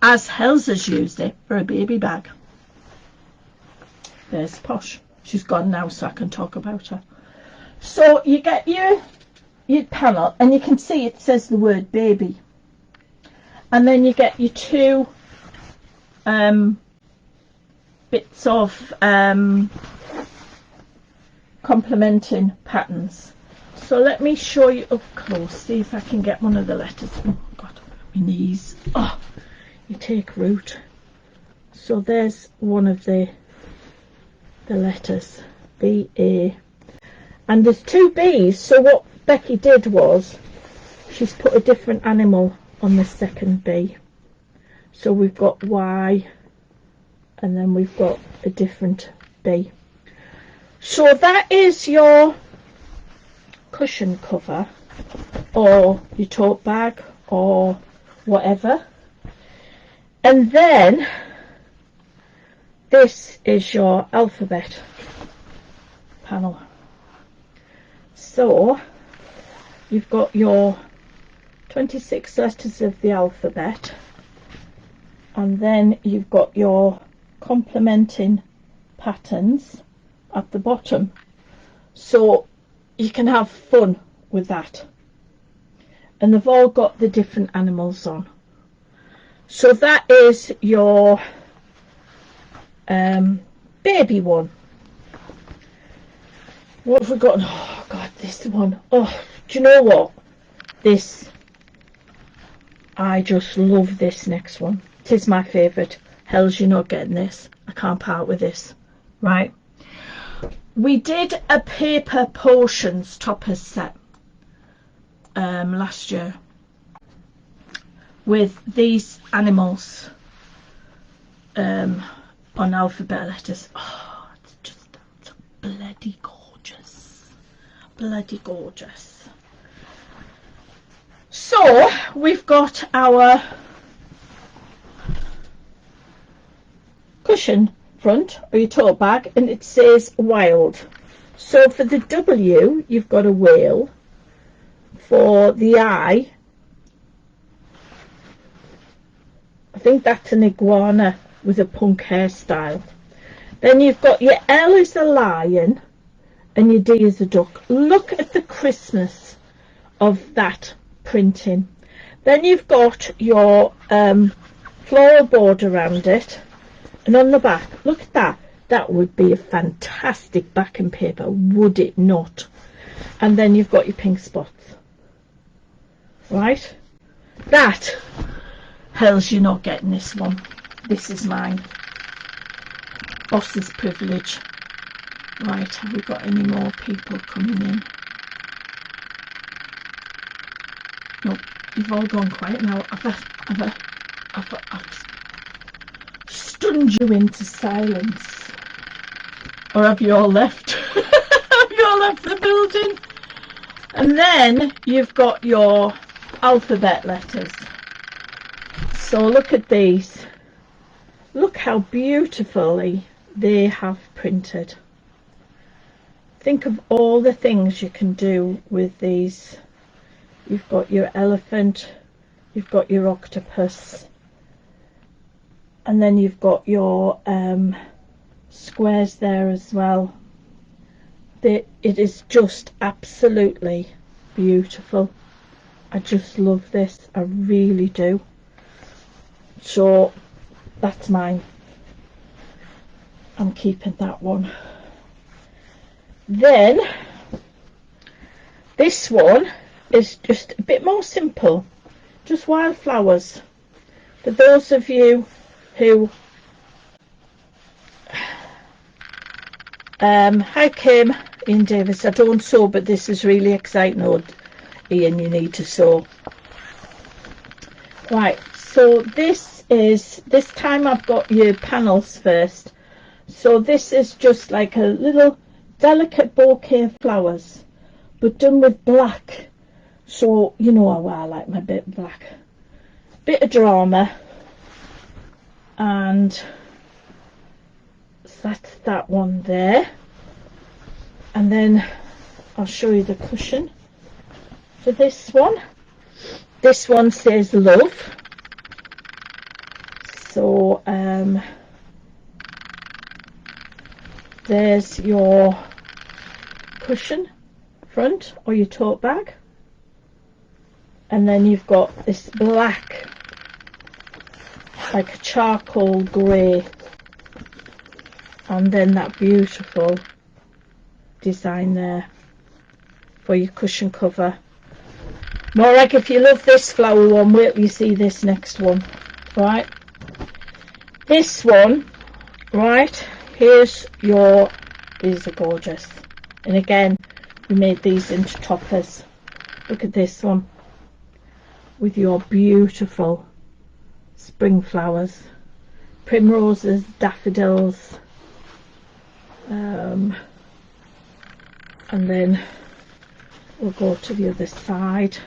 as Hells has used it, for a baby bag. There's Posh. She's gone now, so I can talk about her. So you get your panel, and you can see it says the word baby. And then you get your 2 bits of complementing patterns. So let me show you up close, see if I can get one of the letters. Oh God, my knees. Oh, you take root. So there's one of the letters, B-A. And there's two B's, so what Becky did was she's put a different animal on the second B. So we've got Y, and then we've got a different B. So that is your cushion cover, or your tote bag, or whatever. And then this is your alphabet panel. So you've got your 26 letters of the alphabet, and then you've got your complementing patterns at the bottom, so you can have fun with that. And they've all got the different animals on. So that is your baby one. What have we got? Oh God, this one. Oh, do you know what? This, I just love this next one. It is my favourite. Hell's you're not getting this. I can't part with this. Right. We did a paper potions toppers set last year with these animals on alphabet letters. Oh, it's bloody gorgeous. Bloody gorgeous. So we've got our cushion front, or your tote bag, and it says wild. So for the W you've got a whale. For the I think that's an iguana with a punk hairstyle. Then you've got your L is a lion, and your D is a duck. Look at the Christmas of that printing. Then you've got your floral board around it, and on the back, look at that. That would be a fantastic backing paper, would it not? And then you've got your pink spots. Right? That, hell's you're not getting this one. This is mine. Boss's privilege. Right, have we got any more people coming in? Nope, you've all gone quiet now. I've stunned you into silence. Or have you all left? Have you all left the building? And then you've got your alphabet letters. So look at these. Look how beautifully they have printed. Think of all the things you can do with these. You've got your elephant, you've got your octopus, and then you've got your squares there as well. It is just absolutely beautiful. I just love this, I really do. So that's mine. I'm keeping that one. Then this one is just a bit more simple, just wildflowers. For those of you who hi Kim, Ian Davis, I don't sew, but this is really exciting. Oh, Ian, you need to sew. Right, so this time I've got your panels first. So this is just like a little delicate bouquet of flowers, but done with black. So you know how I like my bit black. Bit of drama. And that's that one there. And then I'll show you the cushion for this one. This one says love. So there's your cushion front, or your tote bag. And then you've got this black, like a charcoal grey, and then that beautiful design there for your cushion cover. More like, if you love this flower one, wait till you see this next one. Right, this one, right, these are gorgeous. And again, we made these into toppers. Look at this one with your beautiful spring flowers, primroses, daffodils, and then we'll go to the other side.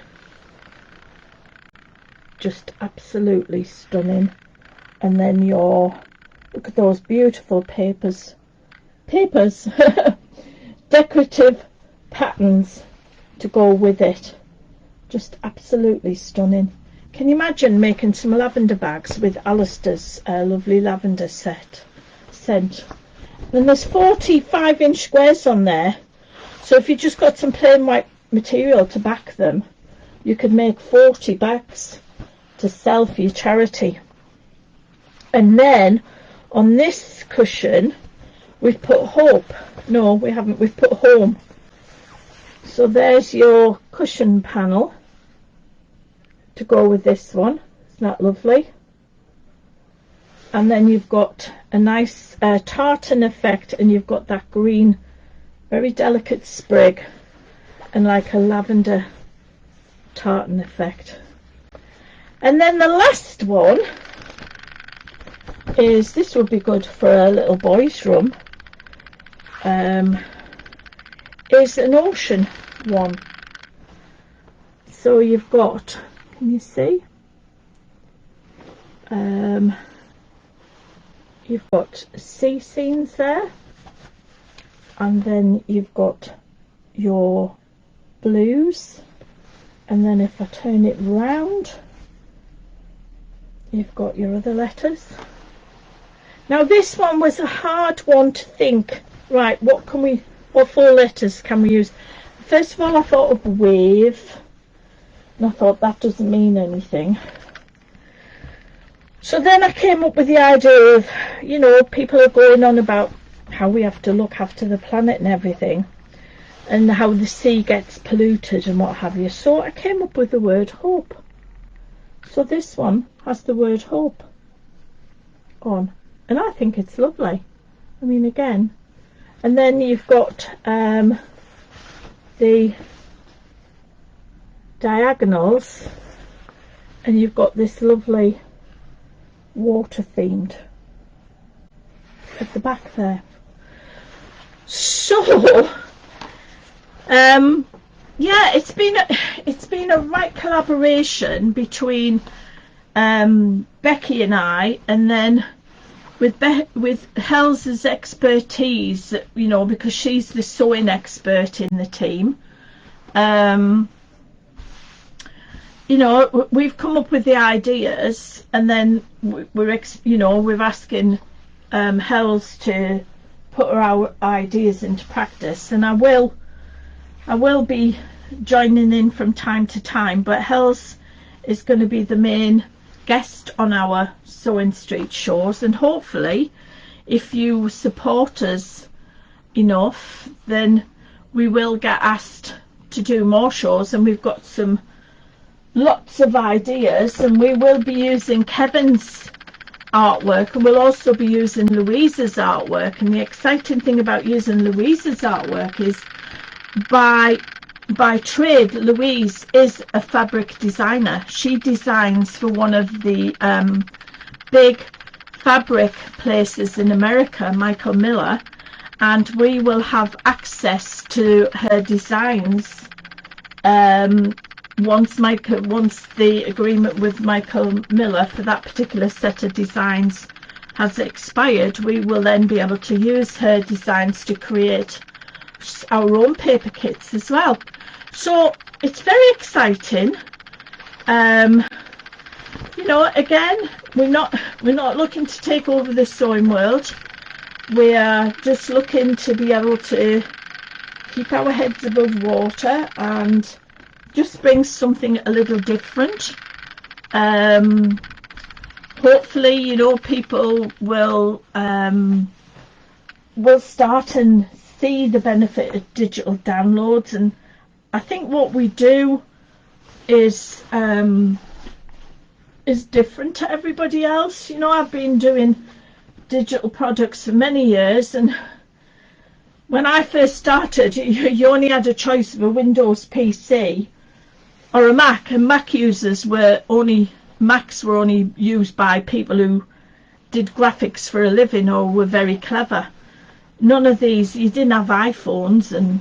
Just absolutely stunning. And then look at those beautiful papers decorative patterns to go with it. Just absolutely stunning. Can you imagine making some lavender bags with Alistair's lovely lavender scent? And there's 45-inch squares on there, so if you just got some plain white material to back them, you could make 40 bags to sell for your charity. And then on this cushion we've put hope. No, we haven't. We've put home. So there's your cushion panel to go with this one. Isn't that lovely? And then you've got a nice tartan effect, and you've got that green, very delicate sprig, and like a lavender tartan effect. And then the last one is, this would be good for a little boy's room, is an ocean one. So you've got, can you see, you've got sea scenes there, and then you've got your blues, and then if I turn it round, you've got your other letters. Now this one was a hard one to think, right, what 4 letters can we use? First of all, I thought of wave, and I thought that doesn't mean anything. So then I came up with the idea of, you know, people are going on about how we have to look after the planet and everything, and how the sea gets polluted and what have you. So I came up with the word hope. So this one has the word hope on, and I think it's lovely. I mean, again, and then you've got the diagonals, and you've got this lovely water themed at the back there. So yeah, it's been a right collaboration between Becky and I, and then with Hell's expertise, you know, because she's the sewing expert in the team. You know, we've come up with the ideas, and then we're asking Hell's to put our ideas into practice, and I will be joining in from time to time, but Hell's is going to be the main guest on our Sewing Street shows, and hopefully if you support us enough, then we will get asked to do more shows, and we've got lots of ideas, and we will be using Kevin's artwork, and we'll also be using Louisa's artwork. And the exciting thing about using Louisa's artwork is by trade, Louise is a fabric designer. She designs for one of the big fabric places in America, Michael Miller, and we will have access to her designs once the agreement with Michael Miller for that particular set of designs has expired. We will then be able to use her designs to create our own paper kits as well. So it's very exciting. You know, again, we're not looking to take over the sewing world. We are just looking to be able to keep our heads above water and just bring something a little different. Hopefully, you know, people will start and see the benefit of digital downloads, and I think what we do is different to everybody else. You know, I've been doing digital products for many years, and when I first started, you only had a choice of a Windows PC or a Mac, and Macs were only used by people who did graphics for a living or were very clever. None of these, you didn't have iPhones and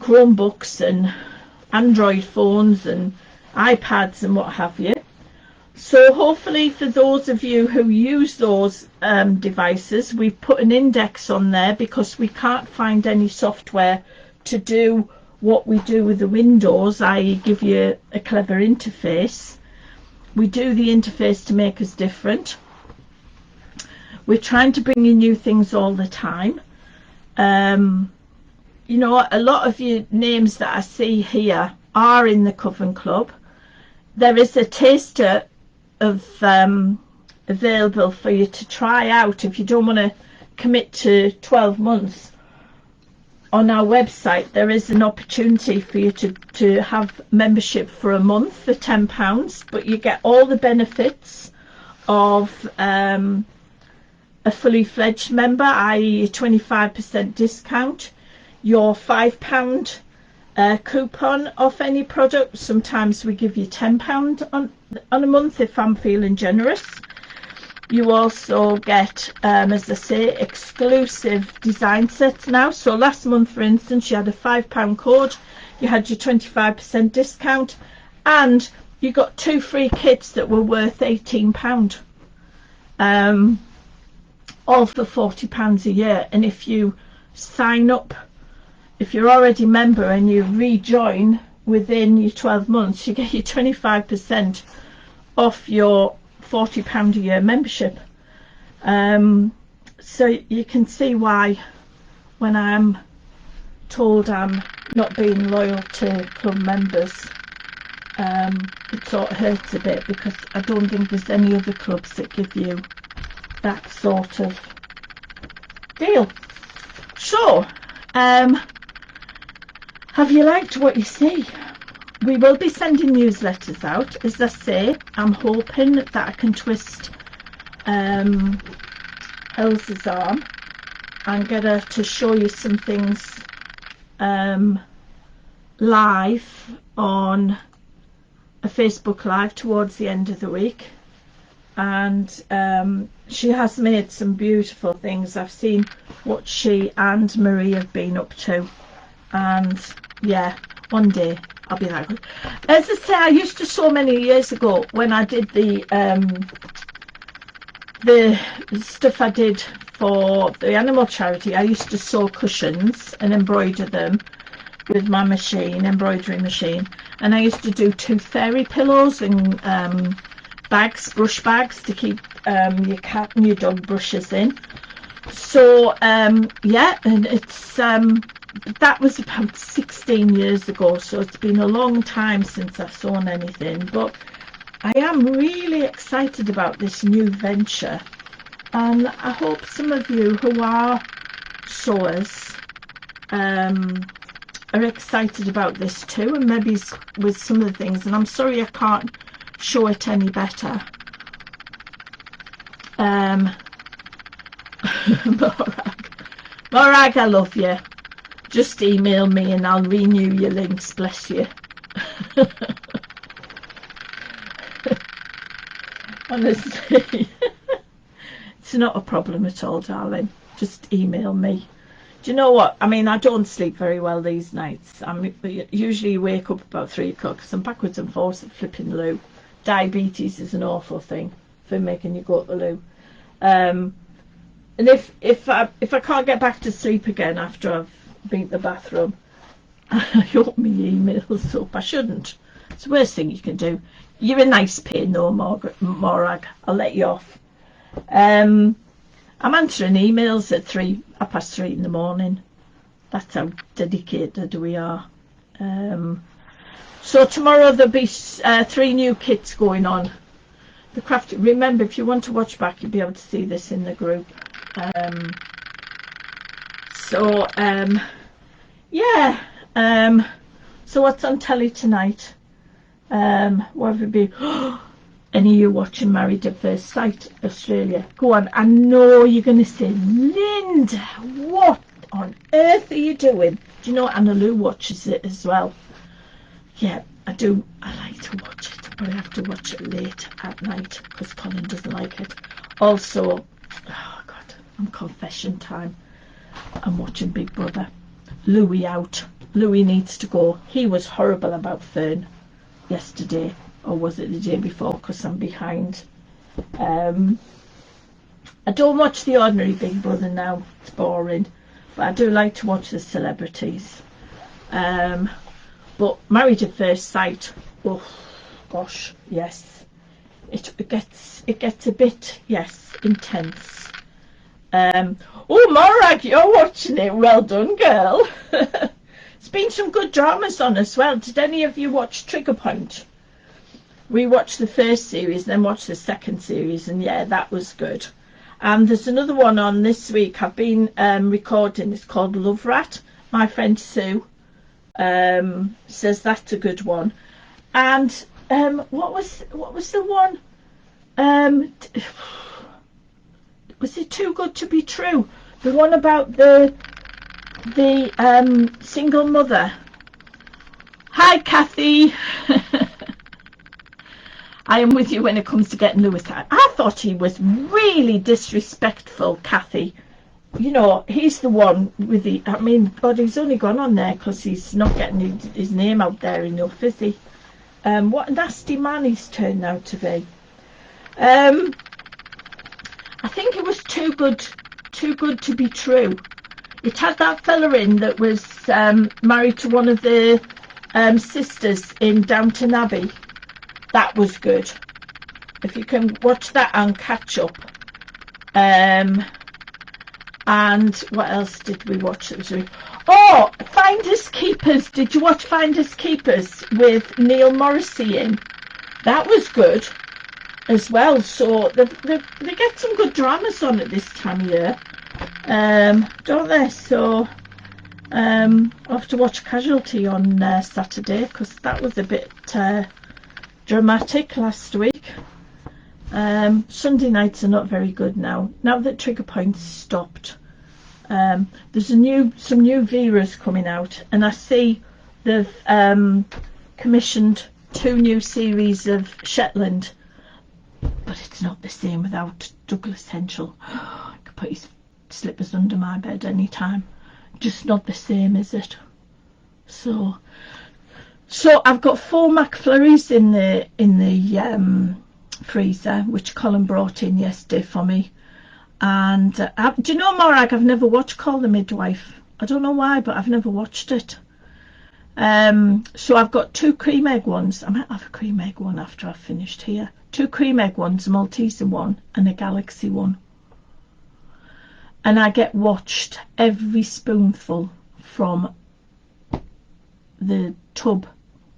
Chromebooks and Android phones and iPads and what have you. So hopefully for those of you who use those devices, we've put an index on there, because we can't find any software to do what we do with the Windows, i.e. give you a clever interface. We do the interface to make us different. We're trying to bring you new things all the time. You know, a lot of your names that I see here are in the Coven Club. There is a taster of available for you to try out if you don't want to commit to 12 months. On our website there is an opportunity for you to have membership for a month for £10, but you get all the benefits of a fully fledged member, i.e. a 25% discount, your £5 coupon off any product. Sometimes we give you £10 on a month if I'm feeling generous. You also get, as I say, exclusive design sets now. So last month, for instance, you had a £5 code, you had your 25% discount, and you got 2 free kits that were worth £18, all for £40 a year. And if you sign up, if you're already a member and you rejoin within your 12 months, you get your 25% off your £40 a year membership. So you can see why when I'm told I'm not being loyal to club members, it sort of hurts a bit, because I don't think there's any other clubs that give you that sort of deal. So have you liked what you see? We will be sending newsletters out. As I say, I'm hoping that I can twist Elsa's arm and get her to show you some things live on a Facebook Live towards the end of the week. And she has made some beautiful things. I've seen what she and Marie have been up to, and yeah, one day I'll be that good. As I say, I used to, so many years ago, when I did the stuff I did for the animal charity, I used to sew cushions and embroider them with my embroidery machine, and I used to do tooth fairy pillows and bags, brush bags, to keep your cat and your dog brushes in. So yeah, and it's that was about 16 years ago, so it's been a long time since I've sewn anything, but I am really excited about this new venture, and I hope some of you who are sewers are excited about this too, and maybe with some of the things. And I'm sorry I can't show it any better. Morag, I love you. Just email me and I'll renew your links, bless you. Honestly, it's not a problem at all, darling. Just email me. Do you know what? I mean, I don't sleep very well these nights. I usually wake up about 3 o'clock because I'm backwards and forwards at flipping the loo. Diabetes is an awful thing for making you go to the loo. And if I can't get back to sleep again after I've been to the bathroom, I open my emails up. I shouldn't. It's the worst thing you can do. You're a nice pain though, Morag. I'll let you off. I'm answering emails at 3:30 in the morning. That's how dedicated we are. So tomorrow there'll be 3 new kits going on. The Crafty. Remember, if you want to watch back, you'll be able to see this in the group. So yeah, so what's on telly tonight? What have it been? Any of you watching Married at First Sight Australia? Go on, I know you're going to say, Lynda, what on earth are you doing? Do you know Anna Lou watches it as well? Yeah, I do. I like to watch it, but I have to watch it late at night because Colin doesn't like it. Also, oh God, I'm confession time. I'm watching Big Brother. Louis out. Louis needs to go. He was horrible about Fern yesterday, or was it the day before, because I'm behind. I don't watch the ordinary Big Brother now, it's boring, but I do like to watch the celebrities. But Married at First Sight, oh gosh, yes, it gets a bit, yes, intense. Oh, Morag, you're watching it. Well done, girl. There's been some good dramas on as well. Did any of you watch Trigger Point? We watched the first series, then watched the second series, and yeah, that was good. And there's another one on this week I've been recording. It's called Love Rat. My friend Sue says that's a good one. And what was the one? Was it Too Good to Be True? The one about the single mother. Hi, Kathy. I am with you when it comes to getting Lewis out. I thought he was really disrespectful, Kathy. You know, he's the one with the... I mean, God, he's only gone on there because he's not getting his name out there enough, is he? What a nasty man he's turned out to be. I think it was too good to be true. It had that fella in that was married to one of the sisters in Downton Abbey. That was good. If you can watch that and catch up. And what else did we watch? Oh, Finders Keepers. Did you watch Finders Keepers with Neil Morrissey in? That was good as well. So they get some good dramas on at this time of year, don't they? So I'll have to watch Casualty on Saturday because that was a bit dramatic last week. Sunday nights are not very good now that Trigger Point's stopped. There's some new Veras coming out, and I see they've commissioned 2 new series of Shetland, but it's not the same without Douglas Henschel. I could put his slippers under my bed anytime. Just not the same, is it? So I've got 4 McFlurries in the freezer, which Colin brought in yesterday for me. And do you know, Morag, I've never watched Call the Midwife. I don't know why, but I've never watched it. So I've got 2 cream egg ones. I might have a cream egg one after I've finished here. 2 cream egg ones, a Malteser one and a Galaxy one. And I get watched every spoonful from the tub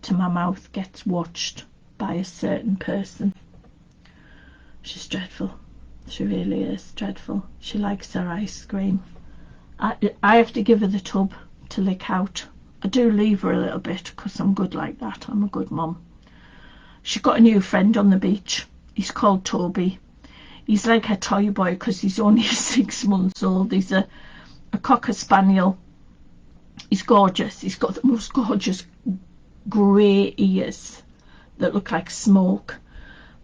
to my mouth gets watched by a certain person. She's dreadful. She really is dreadful. She likes her ice cream. I have to give her the tub to lick out. I do leave her a little bit because I'm good like that. I'm a good mum. She got a new friend on the beach. He's called Toby. He's like her toy boy because he's only 6 months old. He's a Cocker Spaniel. He's gorgeous. He's got the most gorgeous grey ears that look like smoke.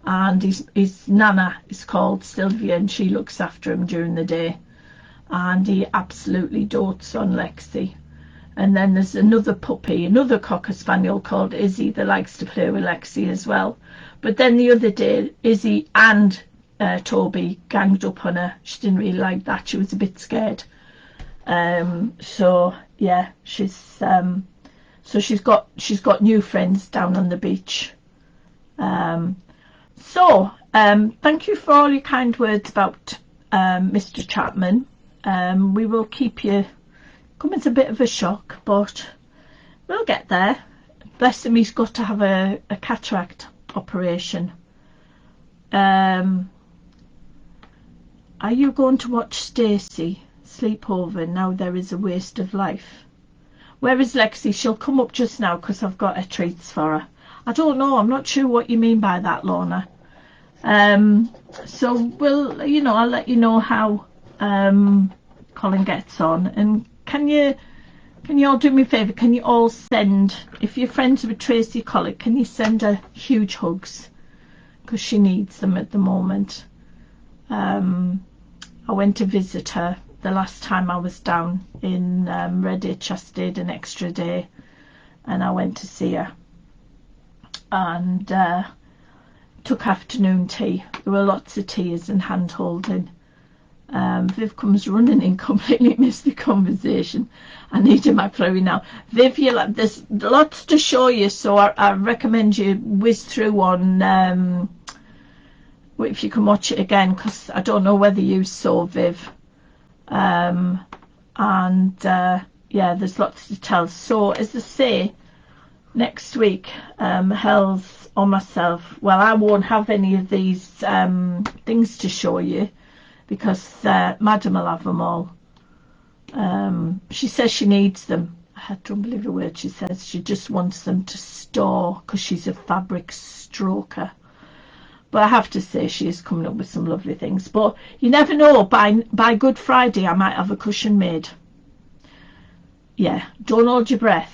And his nana is called Sylvia, and she looks after him during the day. And he absolutely dotes on Lexi. And then there's another puppy, another Cocker Spaniel called Izzy that likes to play with Lexi as well. But then the other day, Izzy and Toby ganged up on her. She didn't really like that. She was a bit scared. So yeah, she's got new friends down on the beach. So thank you for all your kind words about Mr. Chapman. We will keep you. It's a bit of a shock, but we'll get there. Bless him, he's got to have a cataract operation. Are you going to watch Stacey? sleepover. Now there is a waste of life. Where is Lexi? She'll come up just now because I've got her treats for her. I don't know. I'm not sure what you mean by that, Lorna. So we'll, I'll let you know how Colin gets on. And can you all do me a favour? Can you all send, if you're friends with Tracy Collett, can you send her huge hugs? Because she needs them at the moment. I went to visit her the last time I was down in Redditch. I stayed an extra day and I went to see her and took afternoon tea. There were lots of tears and hand holding. Viv comes running in, completely missed the conversation. I need my flurry now. Viv, there's lots to show you, so I recommend you whiz through on if you can watch it again, because I don't know whether you saw Viv. Yeah, there's lots to tell. So as I say, next week, Hell's on myself. Well, I won't have any of these things to show you because Madam will have them all. She says she needs them. I don't believe a word she says. She just wants them to store because she's a fabric stroker. But I have to say she is coming up with some lovely things. But you never know, by Good Friday I might have a cushion made. Yeah, don't hold your breath.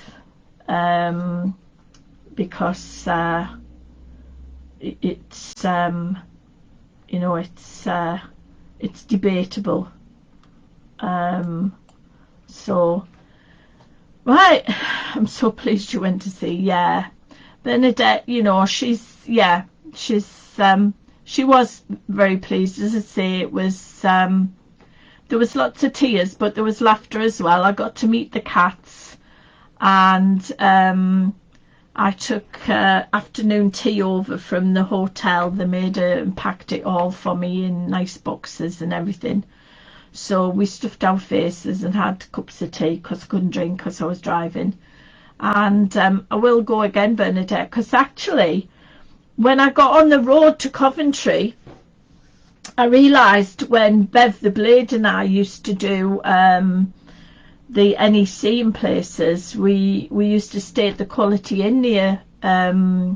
Because it's it's debatable. So right, I'm so pleased you went to see. Yeah, Bernadette, she was very pleased. As I say, it was there was lots of tears, but there was laughter as well. I got to meet the cats, and I took afternoon tea over from the hotel. They made and packed it all for me in nice boxes and everything. So we stuffed our faces and had cups of tea because I couldn't drink because I was driving. And I will go again, Bernadette, because actually when I got on the road to Coventry, I realised when Bev the Blade and I used to do the NEC in places, we used to stay at the Quality Inn near the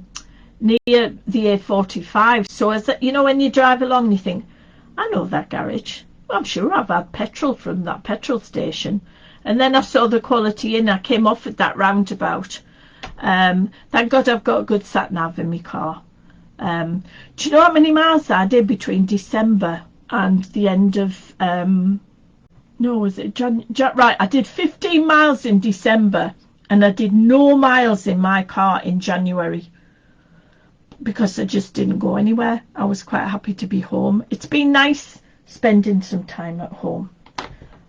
A45. So as when you drive along, you think, I know that garage. Well, I'm sure I've had petrol from that petrol station. And then I saw the Quality Inn. I came off at that roundabout. Thank God I've got a good sat nav in my car. Do you know how many miles I did between December and the end of no, was it right, I did 15 miles in December and I did no miles in my car in January because I just didn't go anywhere. I was quite happy to be home. It's been nice spending some time at home,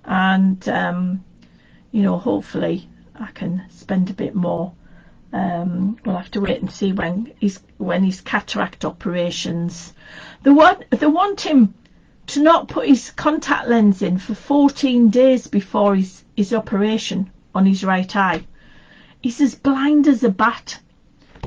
and hopefully I can spend a bit more. We'll have to wait and see when his cataract operations. They want him to not put his contact lens in for 14 days before his operation on his right eye. He's as blind as a bat.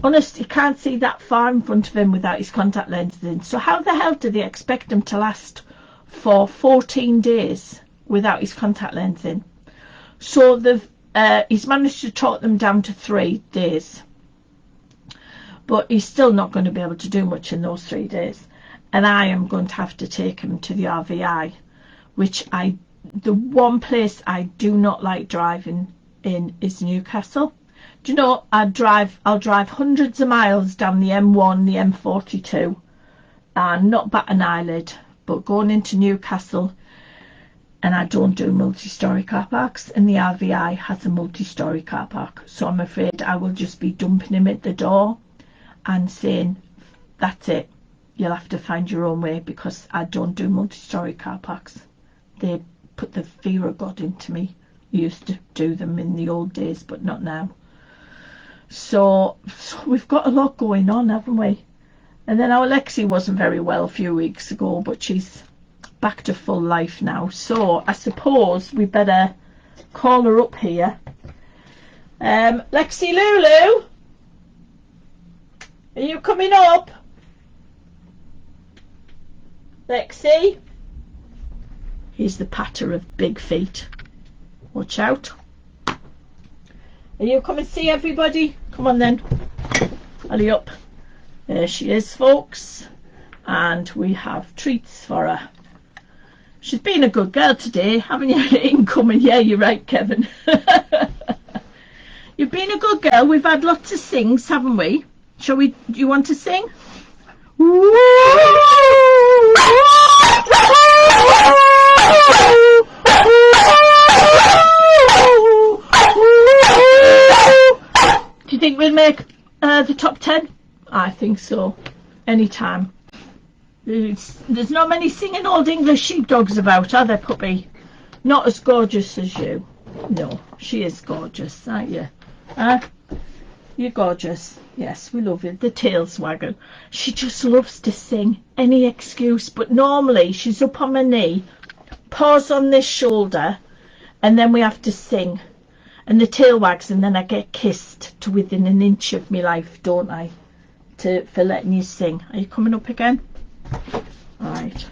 Honest, he can't see that far in front of him without his contact lenses in. So how the hell do they expect him to last for 14 days without his contact lens in? So he's managed to talk them down to 3 days. But he's still not going to be able to do much in those 3 days. And I am going to have to take him to the RVI, which the one place I do not like driving in is Newcastle. Do you know, I'll drive hundreds of miles down the M1, the M42, and not bat an eyelid, but going into Newcastle, and I don't do multi-storey car parks, and the RVI has a multi-storey car park, so I'm afraid I will just be dumping him at the door and saying, that's it, you'll have to find your own way, because I don't do multi-storey car parks. They put the fear of God into me. I used to do them in the old days, but not now. So we've got a lot going on, haven't we? And then our Lexi wasn't very well a few weeks ago, but she's back to full life now. So I suppose we better call her up here. Lexi Lulu, are you coming up? Lexi? He's the patter of big feet. Watch out. Are you come and see everybody? Come on then. Hurry up. There she is, folks. And we have treats for her. She's been a good girl today, haven't you? Incoming. Yeah, you're right, Kevin. You've been a good girl. We've had lots of sings, haven't we? Shall we? Do you want to sing? Do you think we'll make the top 10? I think so. Anytime. There's not many singing old English sheepdogs about, are there, puppy? Not as gorgeous as you. No, she is gorgeous, aren't you? You're gorgeous. Yes, we love it. The tail's wagging. She just loves to sing. Any excuse. But normally she's up on my knee, paws on this shoulder, and then we have to sing. And the tail wags, and then I get kissed to within an inch of my life, don't I? For letting you sing. Are you coming up again? All right.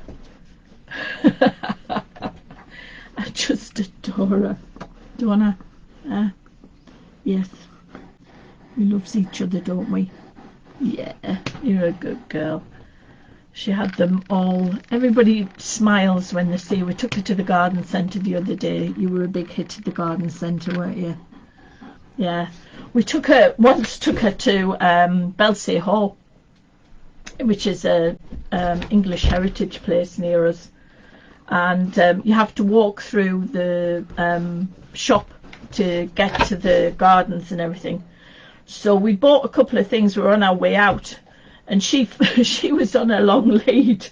I just adore her. Don't I? Yes. We loves each other, don't we? Yeah, you're a good girl. She had them all. Everybody smiles when they see her. We took her to the garden centre the other day. You were a big hit at the garden centre, weren't you? Yeah. We once took her to Belsay Hall, which is a English heritage place near us. And you have to walk through the shop to get to the gardens and everything. So we bought a couple of things. We were on our way out, and she was on a long lead.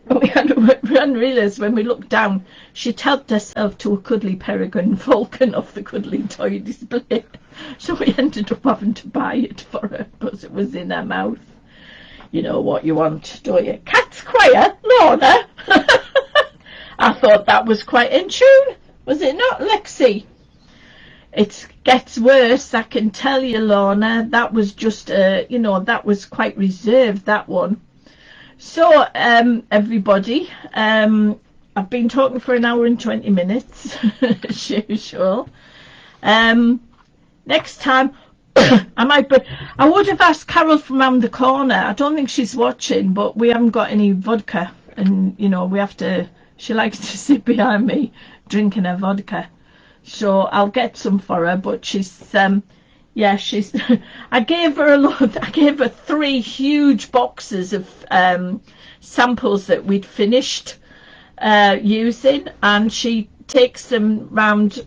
We hadn't realised when we looked down, she'd helped herself to a cuddly peregrine falcon off the cuddly toy display. So we ended up having to buy it for her because it was in her mouth. You know what you want, don't you? Cat's quiet, Lorna. I thought that was quite in tune. Was it not, Lexi? It gets worse, I can tell you, Lorna. That was just, that was quite reserved, that one. So, everybody, I've been talking for an hour and 20 minutes, as usual. Next time, I would have asked Carol from around the corner. I don't think she's watching, but we haven't got any vodka. And, she likes to sit behind me drinking her vodka. So I'll get some for her, but she's I gave her 3 huge boxes of samples that we'd finished using, and she takes them round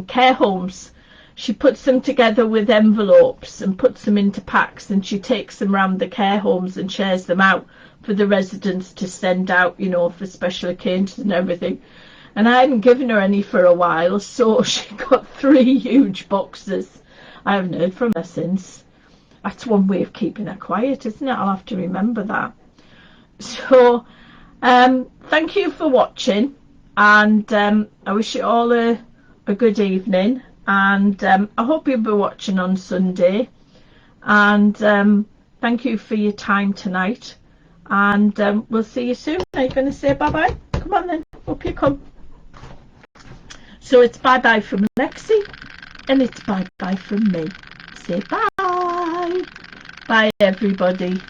care homes. She puts them together with envelopes and puts them into packs, and she takes them round the care homes and shares them out for the residents to send out, for special occasions and everything. And I hadn't given her any for a while, so she got 3 huge boxes. I haven't heard from her since. That's one way of keeping her quiet, isn't it? I'll have to remember that. So, thank you for watching, and I wish you all a good evening. And I hope you'll be watching on Sunday. And thank you for your time tonight. And we'll see you soon. Are you going to say bye-bye? Come on then. Up you come. So it's bye-bye from Lexi, and it's bye-bye from me. Say bye. Bye, everybody.